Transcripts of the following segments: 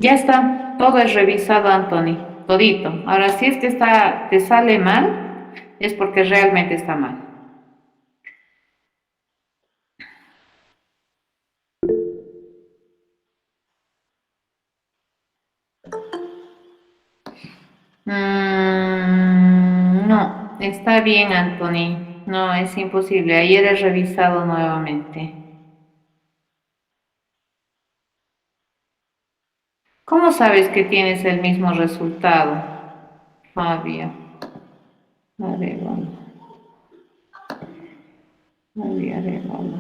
Ya está, todo es revisado, Anthony, todito. Ahora, si es que te sale mal, es porque realmente está mal. No, está bien, Anthony. No, es imposible. Ayer he revisado nuevamente. ¿Cómo sabes que tienes el mismo resultado, Fabio? Arevalo. Fabio Arevalo.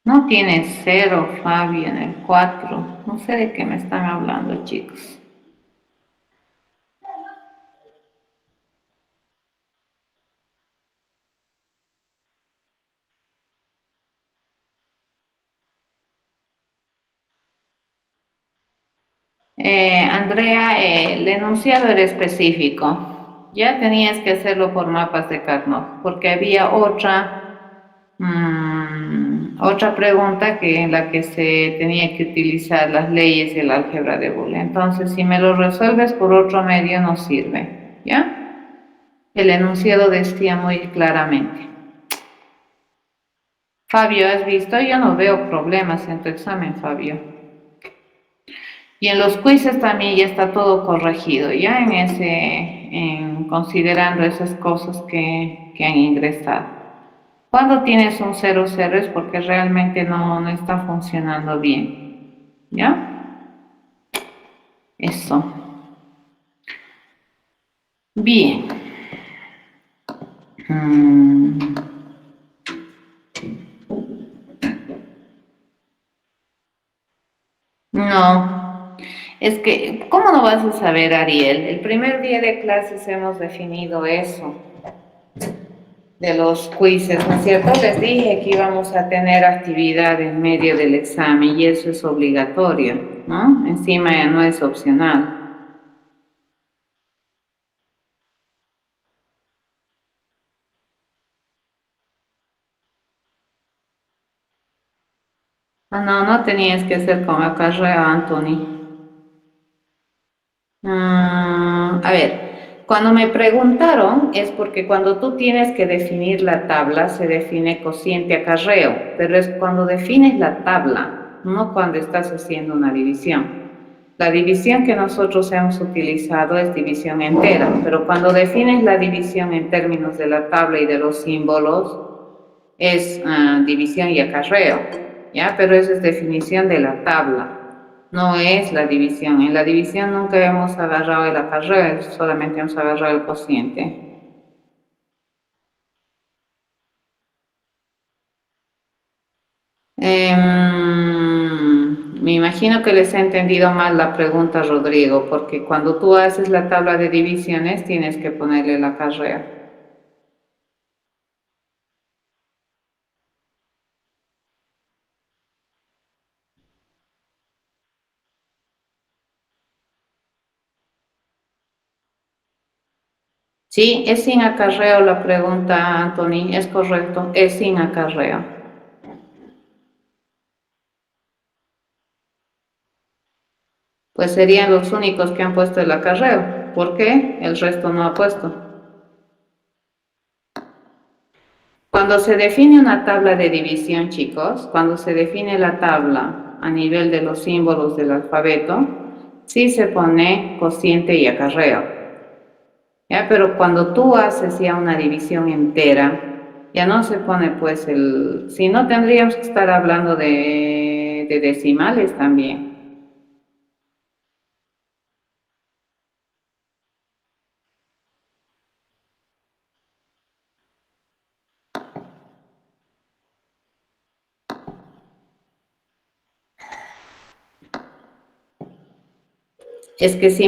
No tienes cero, Fabio, en el 4. No sé de qué me están hablando, chicos. Andrea, el enunciado era específico. Ya tenías que hacerlo por mapas de Carnot, porque había otra pregunta en la que se tenía que utilizar las leyes del álgebra de Boole. Entonces, si me lo resuelves por otro medio, no sirve. ¿Ya? El enunciado decía muy claramente. Fabio, ¿has visto? Yo no veo problemas en tu examen, Fabio. Y en los quizzes también ya está todo corregido, ya considerando esas cosas que han ingresado. Cuando tienes un 0,0 es porque realmente no está funcionando bien, ¿ya? Eso. Bien. Mm, no. Es que, ¿cómo no vas a saber, Ariel? El primer día de clases hemos definido eso. De los quizzes, ¿no es cierto? Les dije que íbamos a tener actividad en medio del examen y eso es obligatorio, ¿no? Encima ya no es opcional. Ah, no, no tenías que hacer como acarreo, Anthony. A ver, cuando me preguntaron es porque cuando tú tienes que definir la tabla se define cociente acarreo, pero es cuando defines la tabla, no cuando estás haciendo una división. La división que nosotros hemos utilizado es división entera, pero cuando defines la división en términos de la tabla y de los símbolos es división y acarreo, ¿ya? Pero eso es definición de la tabla, no es la división. En la división nunca hemos agarrado el acarreo, solamente hemos agarrado el cociente. Me imagino que les he entendido mal la pregunta, Rodrigo, porque cuando tú haces la tabla de divisiones tienes que ponerle el acarreo. Sí, es sin acarreo la pregunta, Anthony, es correcto, es sin acarreo. Pues serían los únicos que han puesto el acarreo. ¿Por qué? El resto no ha puesto. Cuando se define una tabla de división, chicos, cuando se define la tabla a nivel de los símbolos del alfabeto, sí se pone cociente y acarreo. ¿Ya? Pero cuando tú haces ya una división entera, ya no se pone pues si no tendríamos que estar hablando de decimales también. Es que si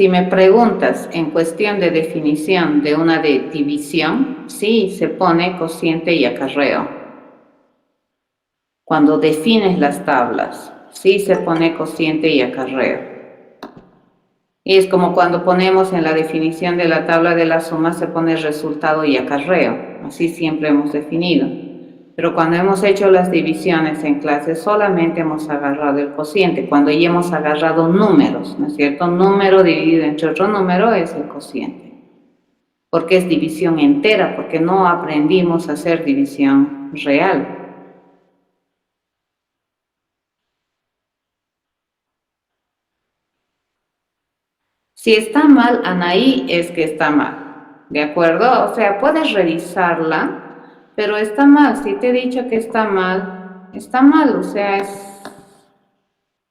me preguntas en cuestión de definición de una de división, sí se pone cociente y acarreo. Cuando defines las tablas, sí se pone cociente y acarreo. Y es como cuando ponemos en la definición de la tabla de la suma, se pone resultado y acarreo. Así siempre hemos definido. Pero cuando hemos hecho las divisiones en clase, solamente hemos agarrado el cociente. Cuando ya hemos agarrado números, ¿no es cierto? Número dividido entre otro número es el cociente. Porque es división entera, porque no aprendimos a hacer división real. Si está mal, Anaí, es que está mal, ¿de acuerdo? O sea, puedes revisarla, pero está mal. Si te he dicho que está mal, o sea,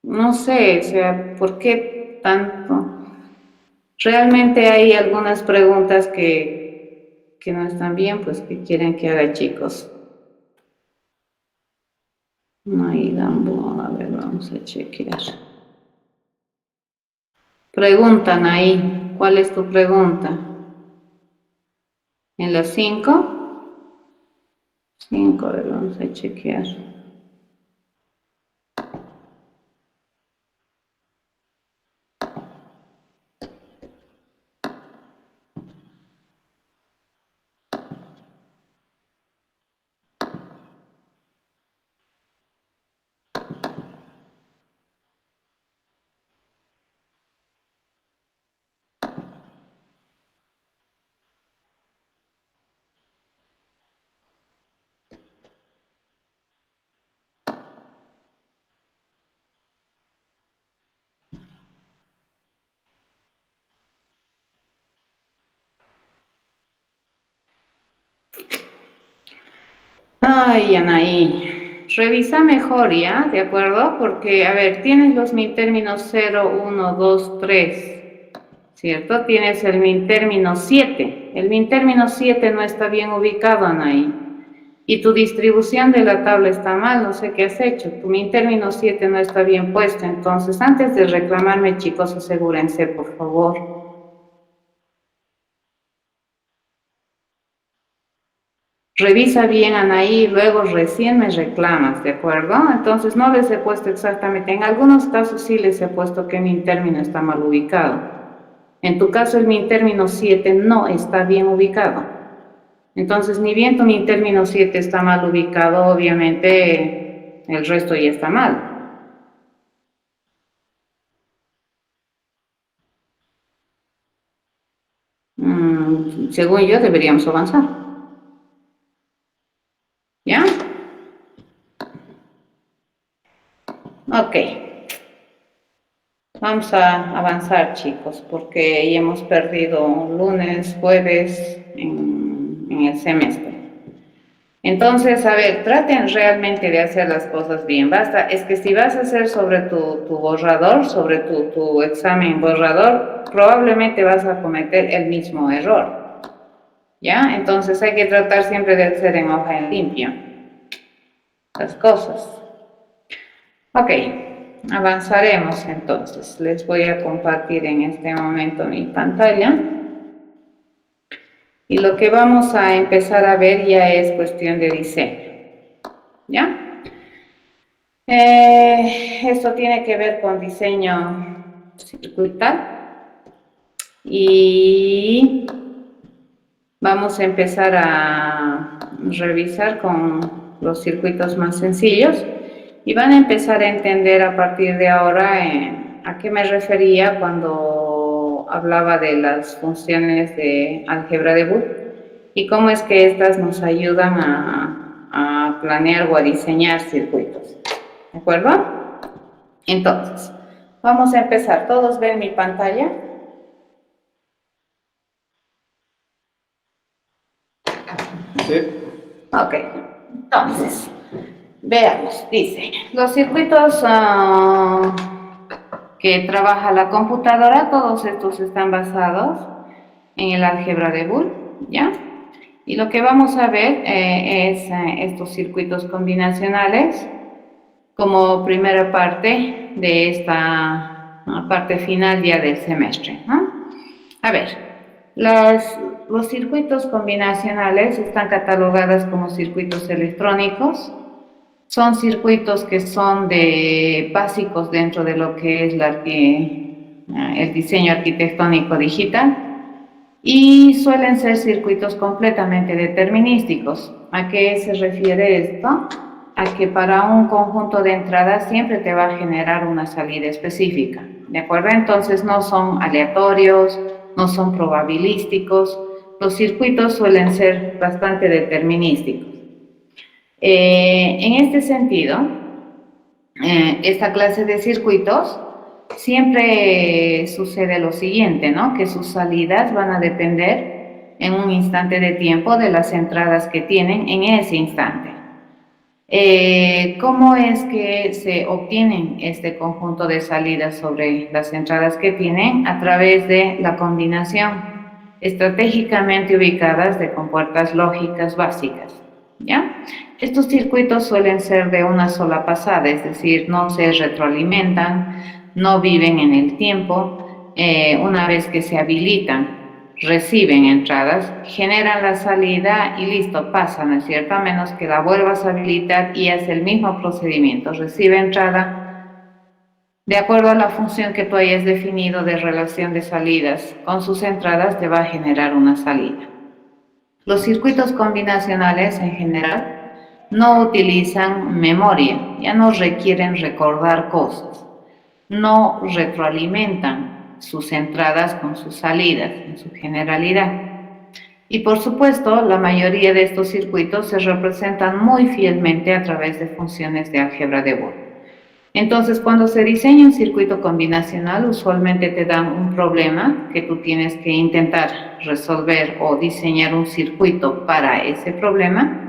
no sé, o sea, ¿por qué tanto? Realmente hay algunas preguntas que no están bien, pues que quieren que haga, chicos. Anaí Gamboa, a ver, vamos a chequear. Preguntan ahí, ¿cuál es tu pregunta? ¿En las 5? 5, a ver, vamos a chequear. Ay, Anaí, revisa mejor, ¿ya? ¿De acuerdo? Porque, a ver, tienes los miltérminos 0, 1, 2, 3, ¿cierto? Tienes el miltérmino 7. El miltérmino 7 no está bien ubicado, Anaí. Y tu distribución de la tabla está mal, no sé qué has hecho. Tu miltérmino 7 no está bien puesto. Entonces, antes de reclamarme, chicos, asegúrense, por favor. Revisa bien, Anaí, y luego recién me reclamas, ¿de acuerdo? Entonces no les he puesto exactamente, en algunos casos sí les he puesto que mi término está mal ubicado. En tu caso el mi término 7 no está bien ubicado. Entonces ni bien tu mi término 7 está mal ubicado, obviamente el resto ya está mal. Según yo deberíamos avanzar. ¿Ya? Ok. Vamos a avanzar, chicos, porque ya hemos perdido lunes, jueves en el semestre. Entonces, a ver, traten realmente de hacer las cosas bien. Basta, es que si vas a hacer sobre tu borrador, sobre tu examen borrador, probablemente vas a cometer el mismo error. ¿Ya? Entonces hay que tratar siempre de hacer en hoja en limpio las cosas. Ok, avanzaremos entonces. Les voy a compartir en este momento mi pantalla. Y lo que vamos a empezar a ver ya es cuestión de diseño. ¿Ya? Esto tiene que ver con diseño circuital. Y vamos a empezar a revisar con los circuitos más sencillos. Y van a empezar a entender a partir de ahora a qué me refería cuando hablaba de las funciones de álgebra de Boole y cómo es que estas nos ayudan a planear o a diseñar circuitos. ¿De acuerdo? Entonces, vamos a empezar. ¿Todos ven mi pantalla? Sí. Ok, entonces, veamos, dice, los circuitos que trabaja la computadora, todos estos están basados en el álgebra de Boole, ¿ya? Y lo que vamos a ver es estos circuitos combinacionales como primera parte de esta parte final ya del semestre, ¿no? A ver, los circuitos combinacionales están catalogados como circuitos electrónicos. Son circuitos que son básicos dentro de lo que es el diseño arquitectónico digital y suelen ser circuitos completamente determinísticos. ¿A qué se refiere esto? A que para un conjunto de entradas siempre te va a generar una salida específica, ¿de acuerdo? Entonces no son aleatorios, no son probabilísticos, los circuitos suelen ser bastante determinísticos. En este sentido, esta clase de circuitos siempre sucede lo siguiente, ¿no? Que sus salidas van a depender en un instante de tiempo de las entradas que tienen en ese instante. ¿Cómo es que se obtienen este conjunto de salidas sobre las entradas que tienen? A través de la combinación estratégicamente ubicadas de compuertas lógicas básicas, ¿ya? Estos circuitos suelen ser de una sola pasada, es decir, no se retroalimentan, no viven en el tiempo. Una vez que se habilitan, reciben entradas, generan la salida y listo, pasa, ¿no es cierto? A menos que la vuelvas a habilitar y hace el mismo procedimiento, recibe entrada. De acuerdo a la función que tú hayas definido de relación de salidas con sus entradas, te va a generar una salida. Los circuitos combinacionales en general no utilizan memoria, ya no requieren recordar cosas, no retroalimentan sus entradas con sus salidas en su generalidad. Y por supuesto, la mayoría de estos circuitos se representan muy fielmente a través de funciones de álgebra de Boole. Entonces, cuando se diseña un circuito combinacional, usualmente te dan un problema que tú tienes que intentar resolver o diseñar un circuito para ese problema.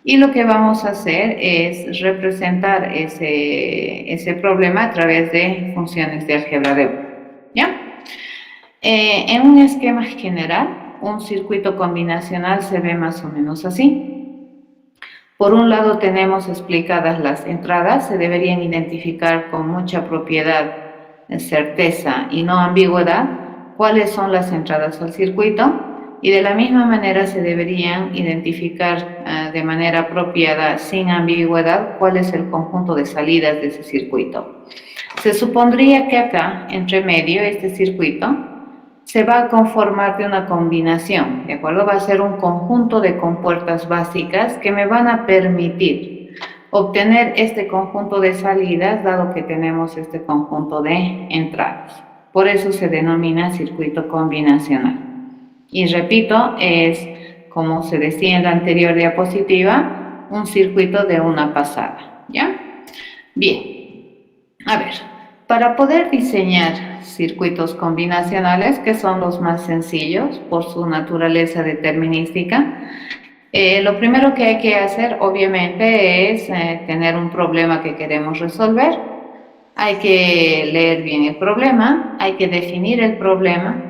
Y lo que vamos a hacer es representar ese problema a través de funciones de álgebra de Boole, ¿ya? En un esquema general, un circuito combinacional se ve más o menos así. Por un lado tenemos explicadas las entradas, se deberían identificar con mucha propiedad, certeza y no ambigüedad cuáles son las entradas al circuito y de la misma manera se deberían identificar de manera apropiada, sin ambigüedad, cuál es el conjunto de salidas de ese circuito. Se supondría que acá, entre medio, este circuito se va a conformar de una combinación, ¿de acuerdo? Va a ser un conjunto de compuertas básicas que me van a permitir obtener este conjunto de salidas, dado que tenemos este conjunto de entradas. Por eso se denomina circuito combinacional. Y repito, es, como se decía en la anterior diapositiva, un circuito de una pasada, ¿ya? Bien, a ver, para poder diseñar circuitos combinacionales, que son los más sencillos por su naturaleza determinística, lo primero que hay que hacer, obviamente, es tener un problema que queremos resolver. Hay que leer bien el problema, hay que definir el problema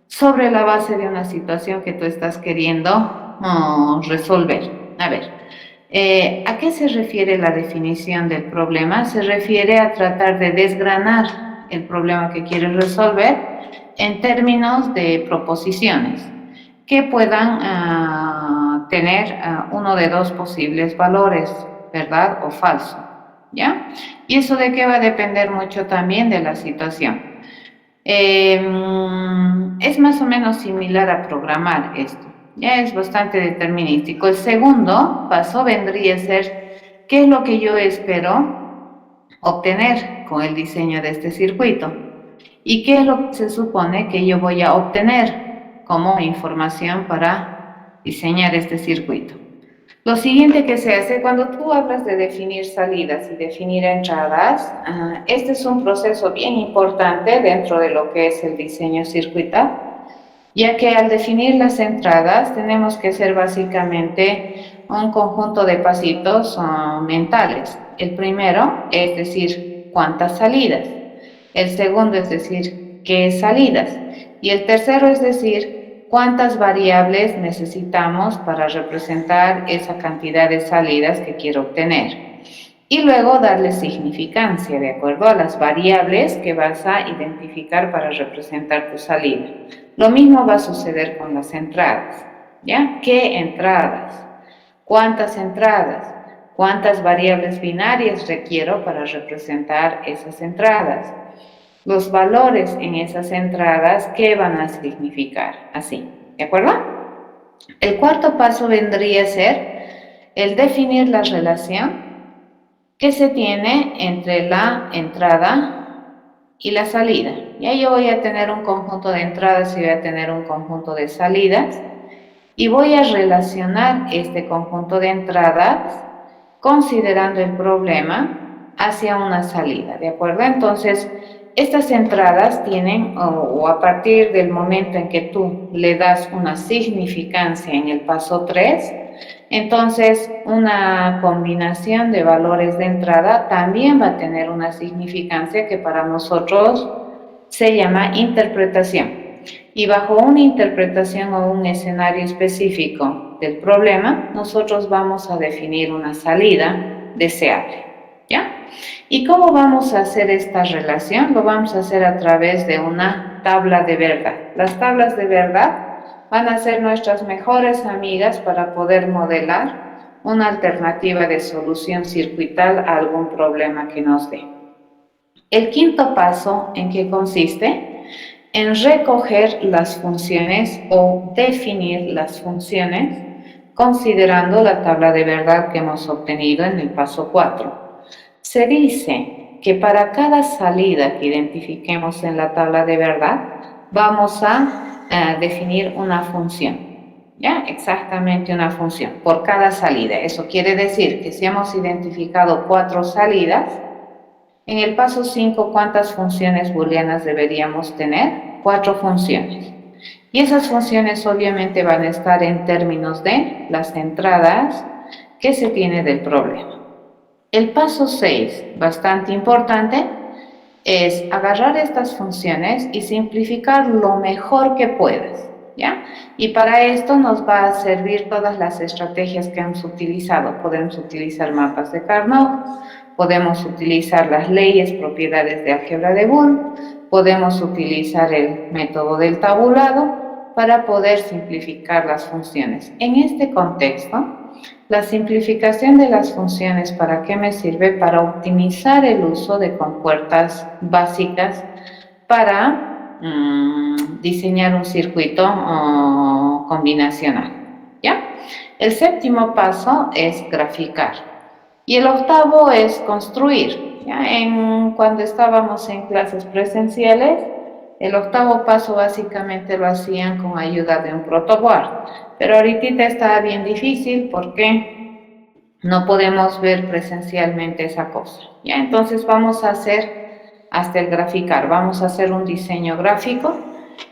sobre la base de una situación que tú estás queriendo resolver. A ver, ¿a qué se refiere la definición del problema? Se refiere a tratar de desgranar el problema que quieres resolver en términos de proposiciones que puedan tener uno de dos posibles valores, verdad o falso, ¿ya? Y eso de qué va a depender mucho también de la situación. Es más o menos similar a programar esto, ya es bastante determinístico. El segundo paso vendría a ser qué es lo que yo espero obtener con el diseño de este circuito y qué es lo que se supone que yo voy a obtener como información para diseñar este circuito. Lo siguiente que se hace cuando tú hablas de definir salidas y definir entradas, este es un proceso bien importante dentro de lo que es el diseño circuital, ya que al definir las entradas tenemos que hacer básicamente un conjunto de pasitos mentales. El primero es decir, ¿cuántas salidas? El segundo es decir, ¿qué salidas? Y el tercero es decir, ¿cuántas variables necesitamos para representar esa cantidad de salidas que quiero obtener? y luego darle significancia de acuerdo a las variables que vas a identificar para representar tu salida. Lo mismo va a suceder con las entradas, ¿ya? ¿Qué entradas? ¿Cuántas entradas? ¿Cuántas variables binarias requiero para representar esas entradas? Los valores en esas entradas, ¿qué van a significar? Así, ¿de acuerdo? El cuarto paso vendría a ser el definir la relación que se tiene entre la entrada y la salida. Ya yo voy a tener un conjunto de entradas y voy a tener un conjunto de salidas y voy a relacionar este conjunto de entradas considerando el problema hacia una salida, ¿de acuerdo? Entonces, estas entradas tienen, o a partir del momento en que tú le das una significancia en el paso 3, entonces una combinación de valores de entrada también va a tener una significancia que para nosotros se llama interpretación. Y bajo una interpretación o un escenario específico del problema, nosotros vamos a definir una salida deseable, ¿ya? ¿Y cómo vamos a hacer esta relación? Lo vamos a hacer a través de una tabla de verdad. Las tablas de verdad van a ser nuestras mejores amigas para poder modelar una alternativa de solución circuital a algún problema que nos dé. El quinto paso, ¿en qué consiste? En recoger las funciones o definir las funciones considerando la tabla de verdad que hemos obtenido en el paso 4. Se dice que para cada salida que identifiquemos en la tabla de verdad vamos a definir una función, ¿ya? Exactamente una función por cada salida. Eso quiere decir que si hemos identificado 4 salidas, en el paso 5, ¿cuántas funciones booleanas deberíamos tener? 4 funciones. Y esas funciones obviamente van a estar en términos de las entradas que se tiene del problema. El paso 6, bastante importante, es agarrar estas funciones y simplificar lo mejor que puedas, ¿ya? Y para esto nos va a servir todas las estrategias que hemos utilizado. Podemos utilizar mapas de Carnot, podemos utilizar las leyes, propiedades de álgebra de Boole, podemos utilizar el método del tabulado para poder simplificar las funciones. En este contexto, la simplificación de las funciones, ¿para qué me sirve? Para optimizar el uso de compuertas básicas para diseñar un circuito combinacional, ¿ya? El séptimo paso es graficar y el octavo es construir, ¿ya? Cuando estábamos en clases presenciales, el octavo paso básicamente lo hacían con ayuda de un protoboard, pero ahorita está bien difícil porque no podemos ver presencialmente esa cosa, ¿ya? Entonces vamos a hacer hasta el graficar, vamos a hacer un diseño gráfico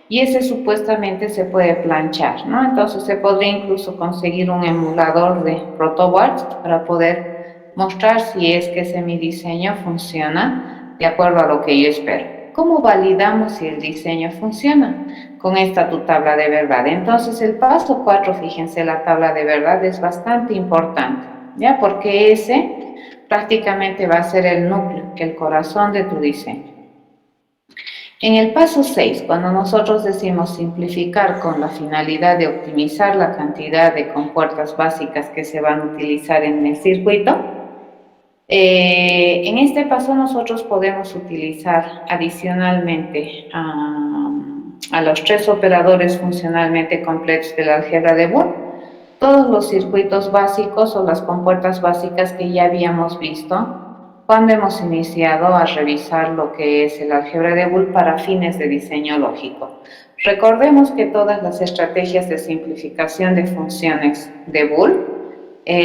y ese supuestamente se puede planchar, ¿no? Entonces se podría incluso conseguir un emulador de protoboards para poder mostrar si es que ese mi diseño funciona de acuerdo a lo que yo espero. ¿Cómo validamos si el diseño funciona? Con esta tu tabla de verdad. Entonces el paso 4, fíjense, la tabla de verdad es bastante importante, ¿ya? Porque ese prácticamente va a ser el núcleo, el corazón de tu diseño. En el paso 6, cuando nosotros decimos simplificar con la finalidad de optimizar la cantidad de compuertas básicas que se van a utilizar en el circuito, en este paso nosotros podemos utilizar adicionalmente a los 3 operadores funcionalmente completos de la álgebra de Boole, todos los circuitos básicos o las compuertas básicas que ya habíamos visto cuando hemos iniciado a revisar lo que es el álgebra de Boole para fines de diseño lógico. Recordemos que todas las estrategias de simplificación de funciones de Boole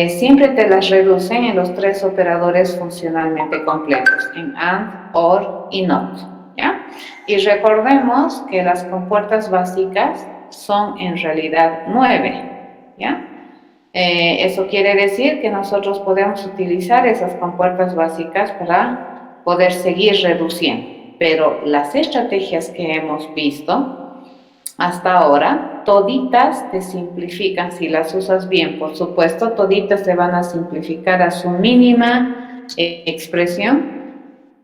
siempre te las reducen en los 3 operadores funcionalmente completos, en AND, OR y NOT, ¿ya? Y recordemos que las compuertas básicas son en realidad 9, ¿ya? Eso quiere decir que nosotros podemos utilizar esas compuertas básicas para poder seguir reduciendo, pero las estrategias que hemos visto hasta ahora, toditas te simplifican si las usas bien, por supuesto, toditas te van a simplificar a su mínima expresión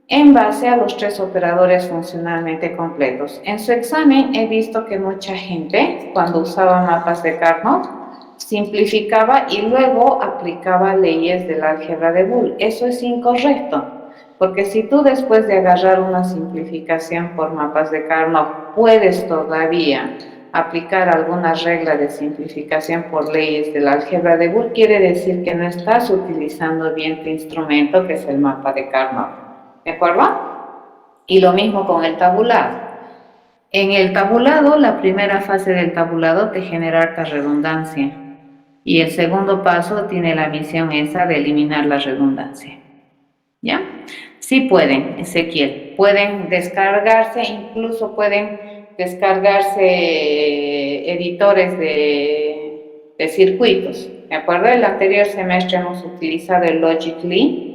en base a los tres operadores funcionalmente completos. En su examen he visto que mucha gente, cuando usaba mapas de Carnot, simplificaba y luego aplicaba leyes del álgebra de Boole. Eso es incorrecto, porque si tú después de agarrar una simplificación por mapas de Carnot puedes todavía aplicar alguna regla de simplificación por leyes del álgebra de Boole, quiere decir que no estás utilizando bien tu instrumento, que es el mapa de Carnot. ¿De acuerdo? Y lo mismo con el tabulado. En el tabulado, la primera fase del tabulado te genera harta redundancia. Y el segundo paso tiene la misión esa de eliminar la redundancia. ¿Ya? Sí pueden, Ezequiel. Pueden descargarse, incluso pueden descargarse editores de circuitos. ¿De acuerdo? El anterior semestre hemos utilizado el Logic.ly,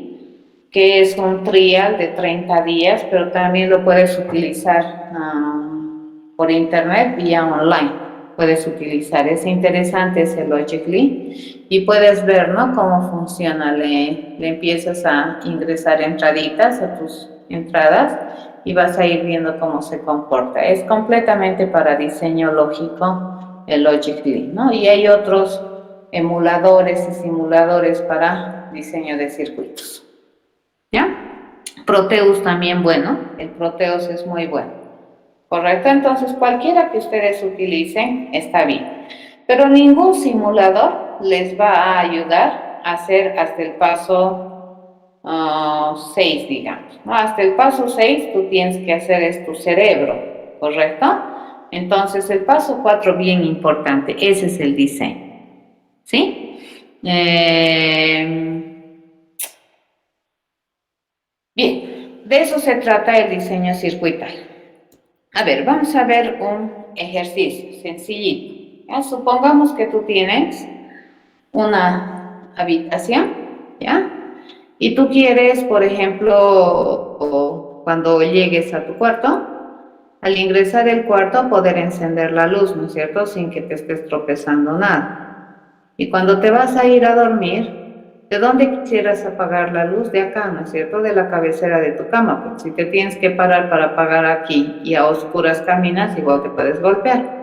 que es un trial de 30 días, pero también lo puedes utilizar por internet vía online. Puedes utilizar, es interesante ese Logic.ly y puedes ver, ¿no?, cómo funciona. Le empiezas a ingresar entraditas a tus entradas y vas a ir viendo cómo se comporta. Es completamente para diseño lógico el Logic.ly, ¿no? Y hay otros emuladores y simuladores para diseño de circuitos. ¿Ya? Proteus también bueno, el Proteus es muy bueno. ¿Correcto? Entonces cualquiera que ustedes utilicen está bien. Pero ningún simulador les va a ayudar a hacer hasta el paso 6, digamos, ¿no? Hasta el paso 6 tú tienes que hacer es tu cerebro, ¿correcto? Entonces el paso 4, bien importante, ese es el diseño. ¿Sí? Bien, de eso se trata el diseño circuital. A ver, vamos a ver un ejercicio sencillito. ¿Ya? Supongamos que tú tienes una habitación, ¿ya? Y tú quieres, por ejemplo, cuando llegues a tu cuarto, al ingresar al cuarto poder encender la luz, ¿no es cierto?, sin que te estés tropezando nada. Y cuando te vas a ir a dormir, ¿de dónde quisieras apagar la luz? De acá, ¿no es cierto?, de la cabecera de tu cama, porque si te tienes que parar para apagar aquí y a oscuras caminas, igual te puedes golpear.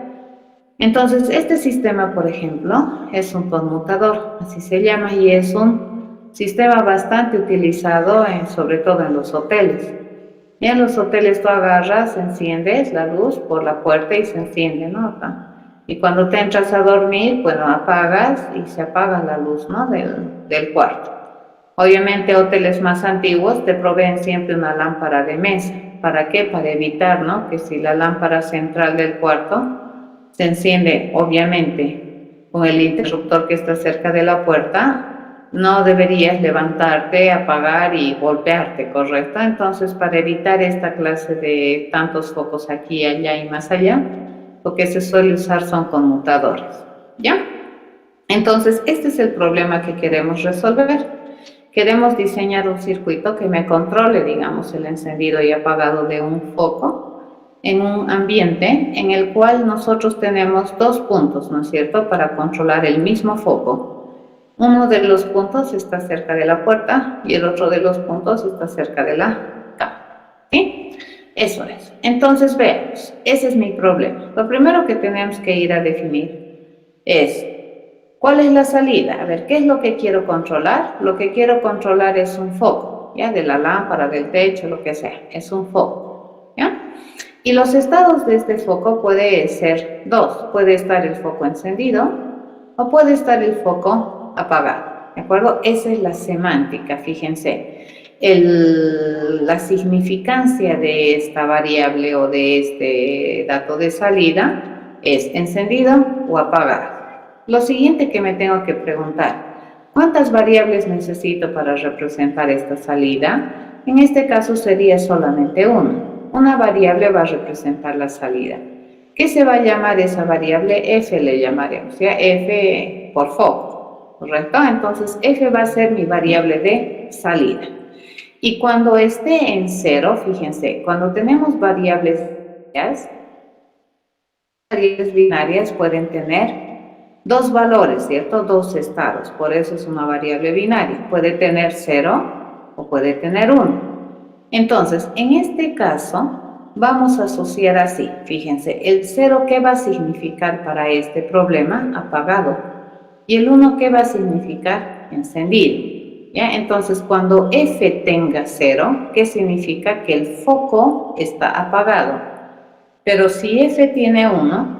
Entonces, este sistema, por ejemplo, es un conmutador, así se llama, y es un sistema bastante utilizado, sobre todo en los hoteles. Y en los hoteles tú agarras, enciendes la luz por la puerta y se enciende, ¿no? Y cuando te entras a dormir, bueno, apagas y se apaga la luz, ¿no?, del cuarto. Obviamente, hoteles más antiguos te proveen siempre una lámpara de mesa. ¿Para qué? Para evitar, ¿no?, que si la lámpara central del cuarto se enciende, obviamente, con el interruptor que está cerca de la puerta, no deberías levantarte, apagar y golpearte, ¿correcto? Entonces, para evitar esta clase de tantos focos aquí, allá y más allá, lo que se suele usar son conmutadores, ¿ya? Entonces, este es el problema que queremos resolver. Queremos diseñar un circuito que me controle, digamos, el encendido y apagado de un foco en un ambiente en el cual nosotros tenemos dos puntos, ¿no es cierto?, para controlar el mismo foco. Uno de los puntos está cerca de la puerta y el otro de los puntos está cerca de la cama. ¿Sí? Eso es. Entonces, veamos, ese es mi problema. Lo primero que tenemos que ir a definir es, ¿cuál es la salida? A ver, ¿qué es lo que quiero controlar? Lo que quiero controlar es un foco, ¿ya? De la lámpara, del techo, lo que sea, es un foco, ¿ya? Y los estados de este foco puede ser dos. Puede estar el foco encendido o puede estar el foco apagado, ¿de acuerdo? Esa es la semántica, fíjense. La significancia de esta variable o de este dato de salida es encendido o apagado. Lo siguiente que me tengo que preguntar, ¿cuántas variables necesito para representar esta salida? En este caso sería solamente una. Una variable va a representar la salida. ¿Qué se va a llamar esa variable? F le llamaremos, ¿ya? F por foco, ¿correcto? Entonces, F va a ser mi variable de salida. Y cuando esté en 0, fíjense, cuando tenemos variables binarias pueden tener dos valores, ¿cierto? Dos estados, por eso es una variable binaria. Puede tener 0 o puede tener 1. Entonces, en este caso, vamos a asociar así. Fíjense, el 0, ¿qué va a significar para este problema? Apagado. Y el 1, ¿qué va a significar? Encendido. ¿Ya? Entonces, cuando F tenga 0, ¿qué significa? Que el foco está apagado. Pero si F tiene 1,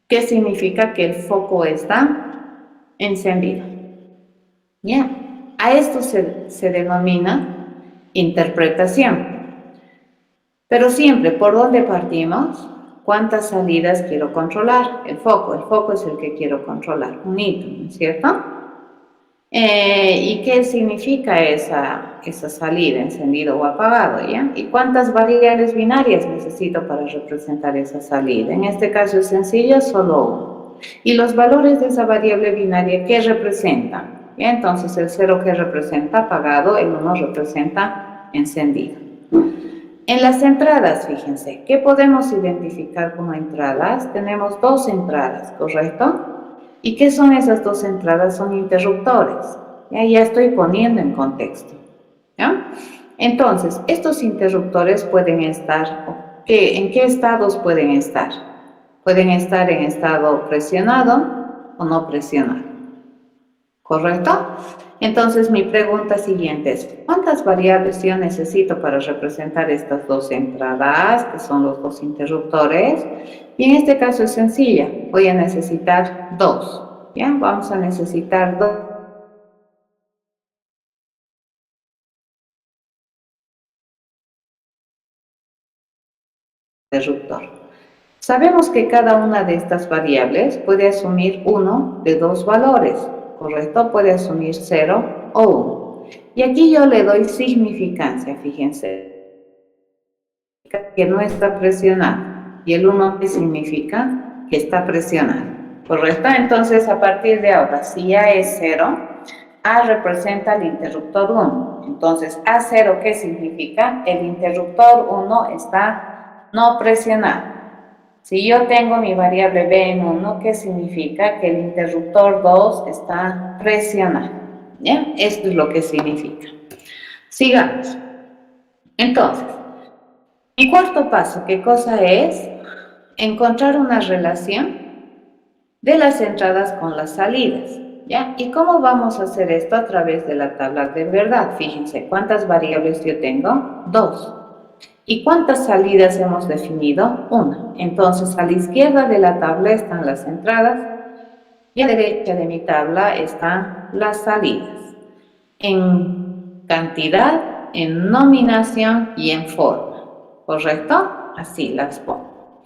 ¿qué significa? Que el foco está encendido. ¿Ya? A esto se denomina interpretación. Pero siempre, ¿por dónde partimos? ¿Cuántas salidas quiero controlar? El foco es el que quiero controlar, un hito, ¿no es cierto? ¿Y qué significa esa salida, encendido o apagado, ya? ¿Y cuántas variables binarias necesito para representar esa salida? En este caso es sencillo, solo 1. ¿Y los valores de esa variable binaria qué representan? ¿Ya? Entonces el 0 que representa apagado, el 1 representa encendido. En las entradas, fíjense, ¿qué podemos identificar como entradas? Tenemos 2 entradas, ¿correcto? ¿Y qué son esas 2 entradas? Son interruptores. Ya estoy poniendo en contexto. ¿Ya? Entonces, estos interruptores pueden estar, ¿en qué estados pueden estar? Pueden estar en estado presionado o no presionado. ¿Correcto? Entonces, mi pregunta siguiente es, ¿cuántas variables yo necesito para representar estas 2 entradas, que son los 2 interruptores? Y en este caso es sencilla, voy a necesitar 2. ¿Ya? Vamos a necesitar 2 interruptor. Sabemos que cada una de estas variables puede asumir uno de 2 valores, ¿correcto? Puede asumir 0 o 1. Y aquí yo le doy significancia, fíjense, que no está presionado. Y el 1, ¿qué significa? Que está presionado, ¿correcto? Entonces, a partir de ahora, si A es 0, A representa el interruptor 1. Entonces, A0, ¿qué significa? El interruptor 1 está no presionado. Si yo tengo mi variable B en 1, ¿qué significa? Que el interruptor 2 está presionado. ¿Ya? Esto es lo que significa. Sigamos. Entonces, mi cuarto paso, ¿qué cosa es? Encontrar una relación de las entradas con las salidas. ¿Ya? ¿Y cómo vamos a hacer esto? A través de la tabla de verdad. Fíjense, ¿cuántas variables yo tengo? 2. ¿Y cuántas salidas hemos definido? 1. Entonces, a la izquierda de la tabla están las entradas y a la derecha de mi tabla están las salidas. En cantidad, en nominación y en forma. ¿Correcto? Así las pongo.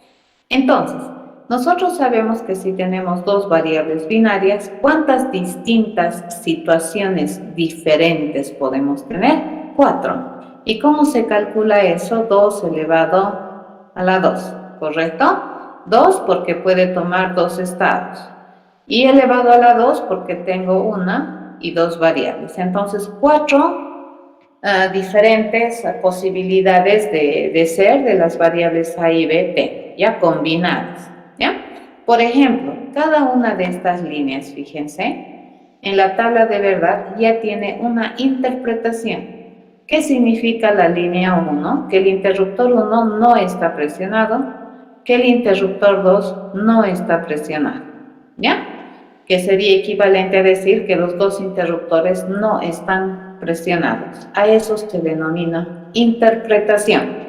Entonces, nosotros sabemos que si tenemos 2 variables binarias, ¿cuántas distintas situaciones diferentes podemos tener? 4. ¿Y cómo se calcula eso? 2 elevado a la 2, ¿correcto? 2 porque puede tomar 2 estados. Y elevado a la 2 porque tengo una y 2 variables. Entonces, 4 diferentes posibilidades de ser de las variables A y B tengo, ya combinadas. ¿Ya? Por ejemplo, cada una de estas líneas, fíjense, en la tabla de verdad ya tiene una interpretación. ¿Qué significa la línea 1? Que el interruptor 1 no está presionado, que el interruptor 2 no está presionado, ¿ya? Que sería equivalente a decir que los 2 interruptores no están presionados. A eso se denomina interpretación.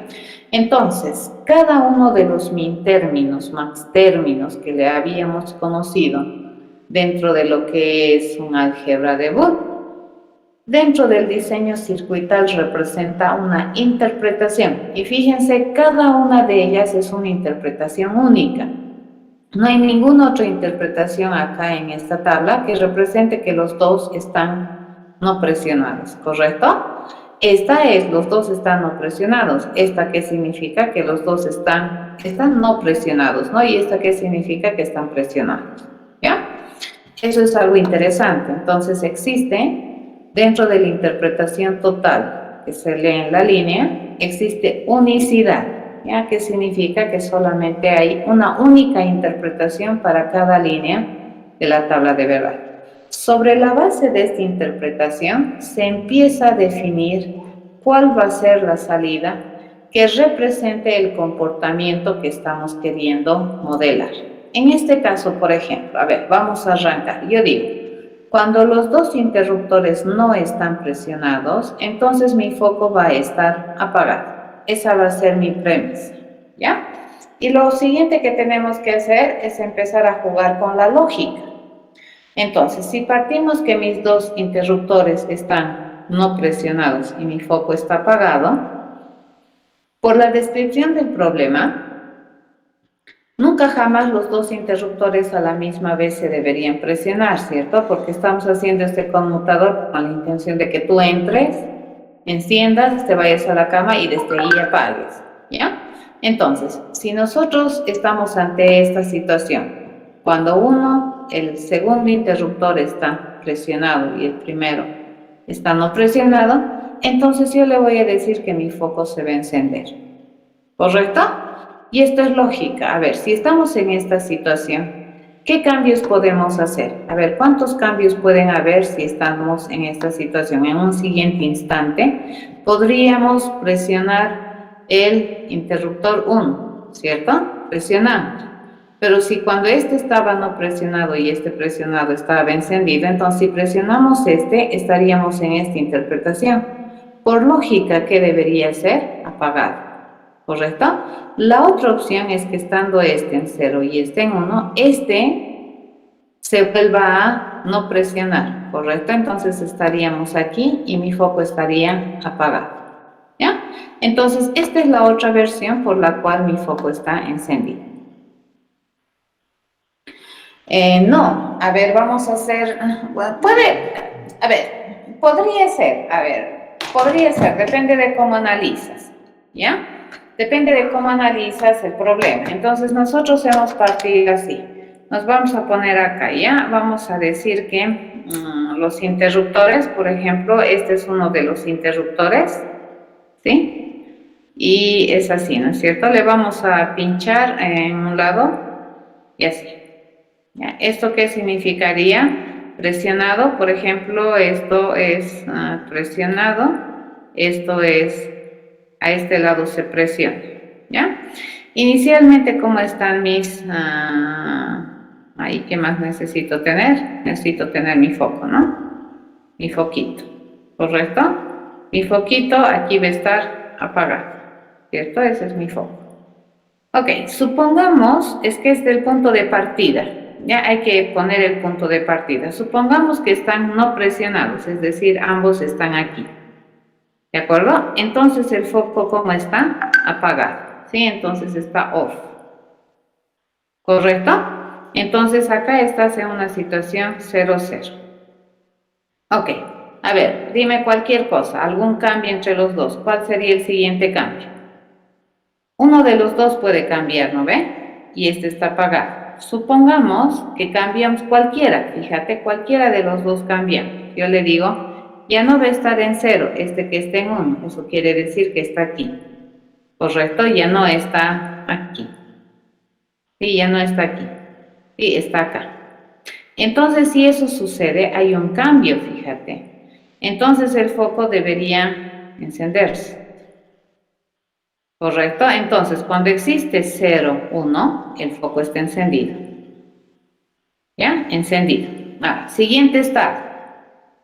Entonces, cada uno de los min-términos, max-términos que le habíamos conocido dentro de lo que es un álgebra de Booth, dentro del diseño circuital representa una interpretación. Y fíjense, cada una de ellas es una interpretación única. No hay ninguna otra interpretación acá en esta tabla que represente que los 2 están no presionados, ¿correcto? Esta es, los 2 están no presionados. ¿Esta qué significa? Que los 2 están no presionados, ¿no? Y esta qué significa que están presionados, ¿ya? Eso es algo interesante. Entonces existe, dentro de la interpretación total que se lee en la línea, existe unicidad, ¿ya? Que significa que solamente hay una única interpretación para cada línea de la tabla de verdad. Sobre la base de esta interpretación se empieza a definir cuál va a ser la salida que represente el comportamiento que estamos queriendo modelar. En este caso, por ejemplo, a ver, vamos a arrancar. Yo digo, cuando los dos interruptores no están presionados, entonces mi foco va a estar apagado. Esa va a ser mi premisa, ¿ya? Y lo siguiente que tenemos que hacer es empezar a jugar con la lógica. Entonces, si partimos que mis dos interruptores están no presionados y mi foco está apagado, por la descripción del problema, nunca jamás los dos interruptores a la misma vez se deberían presionar, ¿cierto? Porque estamos haciendo este conmutador con la intención de que tú entres, enciendas, te vayas a la cama y desde ahí apagues, ¿ya? Entonces, si nosotros estamos ante esta situación, cuando el segundo interruptor está presionado y el primero está no presionado, entonces yo le voy a decir que mi foco se va a encender, ¿correcto? Y esto es lógica. A ver, si estamos en esta situación, ¿qué cambios podemos hacer? A ver, ¿cuántos cambios pueden haber si estamos en esta situación? En un siguiente instante, podríamos presionar el interruptor 1, ¿cierto? Presionamos. Pero si cuando este estaba no presionado y este presionado estaba encendido, entonces si presionamos este, estaríamos en esta interpretación. Por lógica, ¿qué debería ser? Apagado. ¿Correcto? La otra opción es que estando este en 0 y este en 1, este se vuelva a no presionar, ¿correcto? Entonces estaríamos aquí y mi foco estaría apagado, ¿ya? Entonces, esta es la otra versión por la cual mi foco está encendido. No, a ver, vamos a hacer, bueno, podría ser, depende de cómo analizas, ¿ya? Depende de cómo analizas el problema. Entonces, nosotros hemos partido así. Nos vamos a poner acá, ¿ya? Vamos a decir que los interruptores, por ejemplo, este es uno de los interruptores, ¿sí? Y es así, ¿no es cierto? Le vamos a pinchar en un lado y así. ¿Ya? ¿Esto qué significaría? Presionado, por ejemplo, esto es presionado, esto es, a este lado se presiona, ¿ya? Inicialmente, ¿cómo están mis, ahí, qué más necesito tener? Necesito tener mi foco, ¿no? Mi foquito, ¿correcto? Mi foquito aquí va a estar apagado, ¿cierto? Ese es mi foco. Ok, supongamos, es que es del punto de partida. Ya hay que poner el punto de partida. Supongamos que están no presionados, es decir, ambos están aquí. ¿De acuerdo? Entonces el foco, ¿cómo está? Apagado. ¿Sí? Entonces está off. ¿Correcto? Entonces acá estás en una situación 0, 0. Ok, a ver, dime cualquier cosa, algún cambio entre los dos. ¿Cuál sería el siguiente cambio? Uno de los dos puede cambiar, ¿no ve? Y este está apagado. Supongamos que cambiamos cualquiera, fíjate, cualquiera de los dos cambia. Yo le digo, ya no va a estar en 0, este que está en 1, eso quiere decir que está aquí. ¿Correcto? Ya no está aquí. Sí, ya no está aquí. Sí, está acá. Entonces, si eso sucede, hay un cambio, fíjate. Entonces, el foco debería encenderse. ¿Correcto? Entonces, cuando existe 0, 1, el foco está encendido. ¿Ya? Encendido. Ahora, siguiente estado.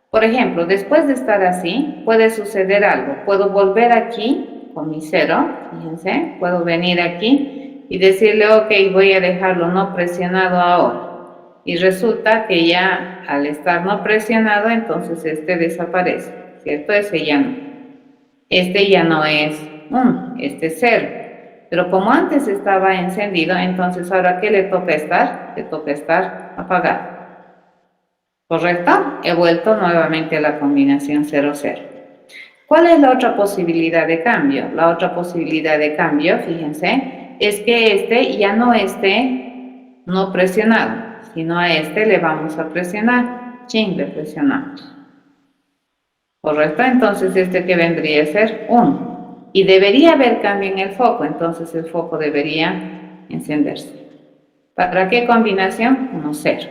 Por ejemplo, después de estar así, puede suceder algo. Puedo volver aquí con mi 0, fíjense, puedo venir aquí y decirle, ok, voy a dejarlo no presionado ahora. Y resulta que ya al estar no presionado, entonces este desaparece, ¿cierto? Ese ya no. Este ya no es 1, este es 0. Pero como antes estaba encendido, entonces ahora ¿qué le toca estar? Le toca estar apagado. ¿Correcto? He vuelto nuevamente a la combinación 0, 0. ¿Cuál es la otra posibilidad de cambio? La otra posibilidad de cambio, fíjense, es que este ya no esté no presionado, sino a este le vamos a presionar. Chin, le presionamos. ¿Correcto? Entonces, este que vendría a ser 1. Y debería haber cambio en el foco, entonces el foco debería encenderse. ¿Para qué combinación? 1, 0.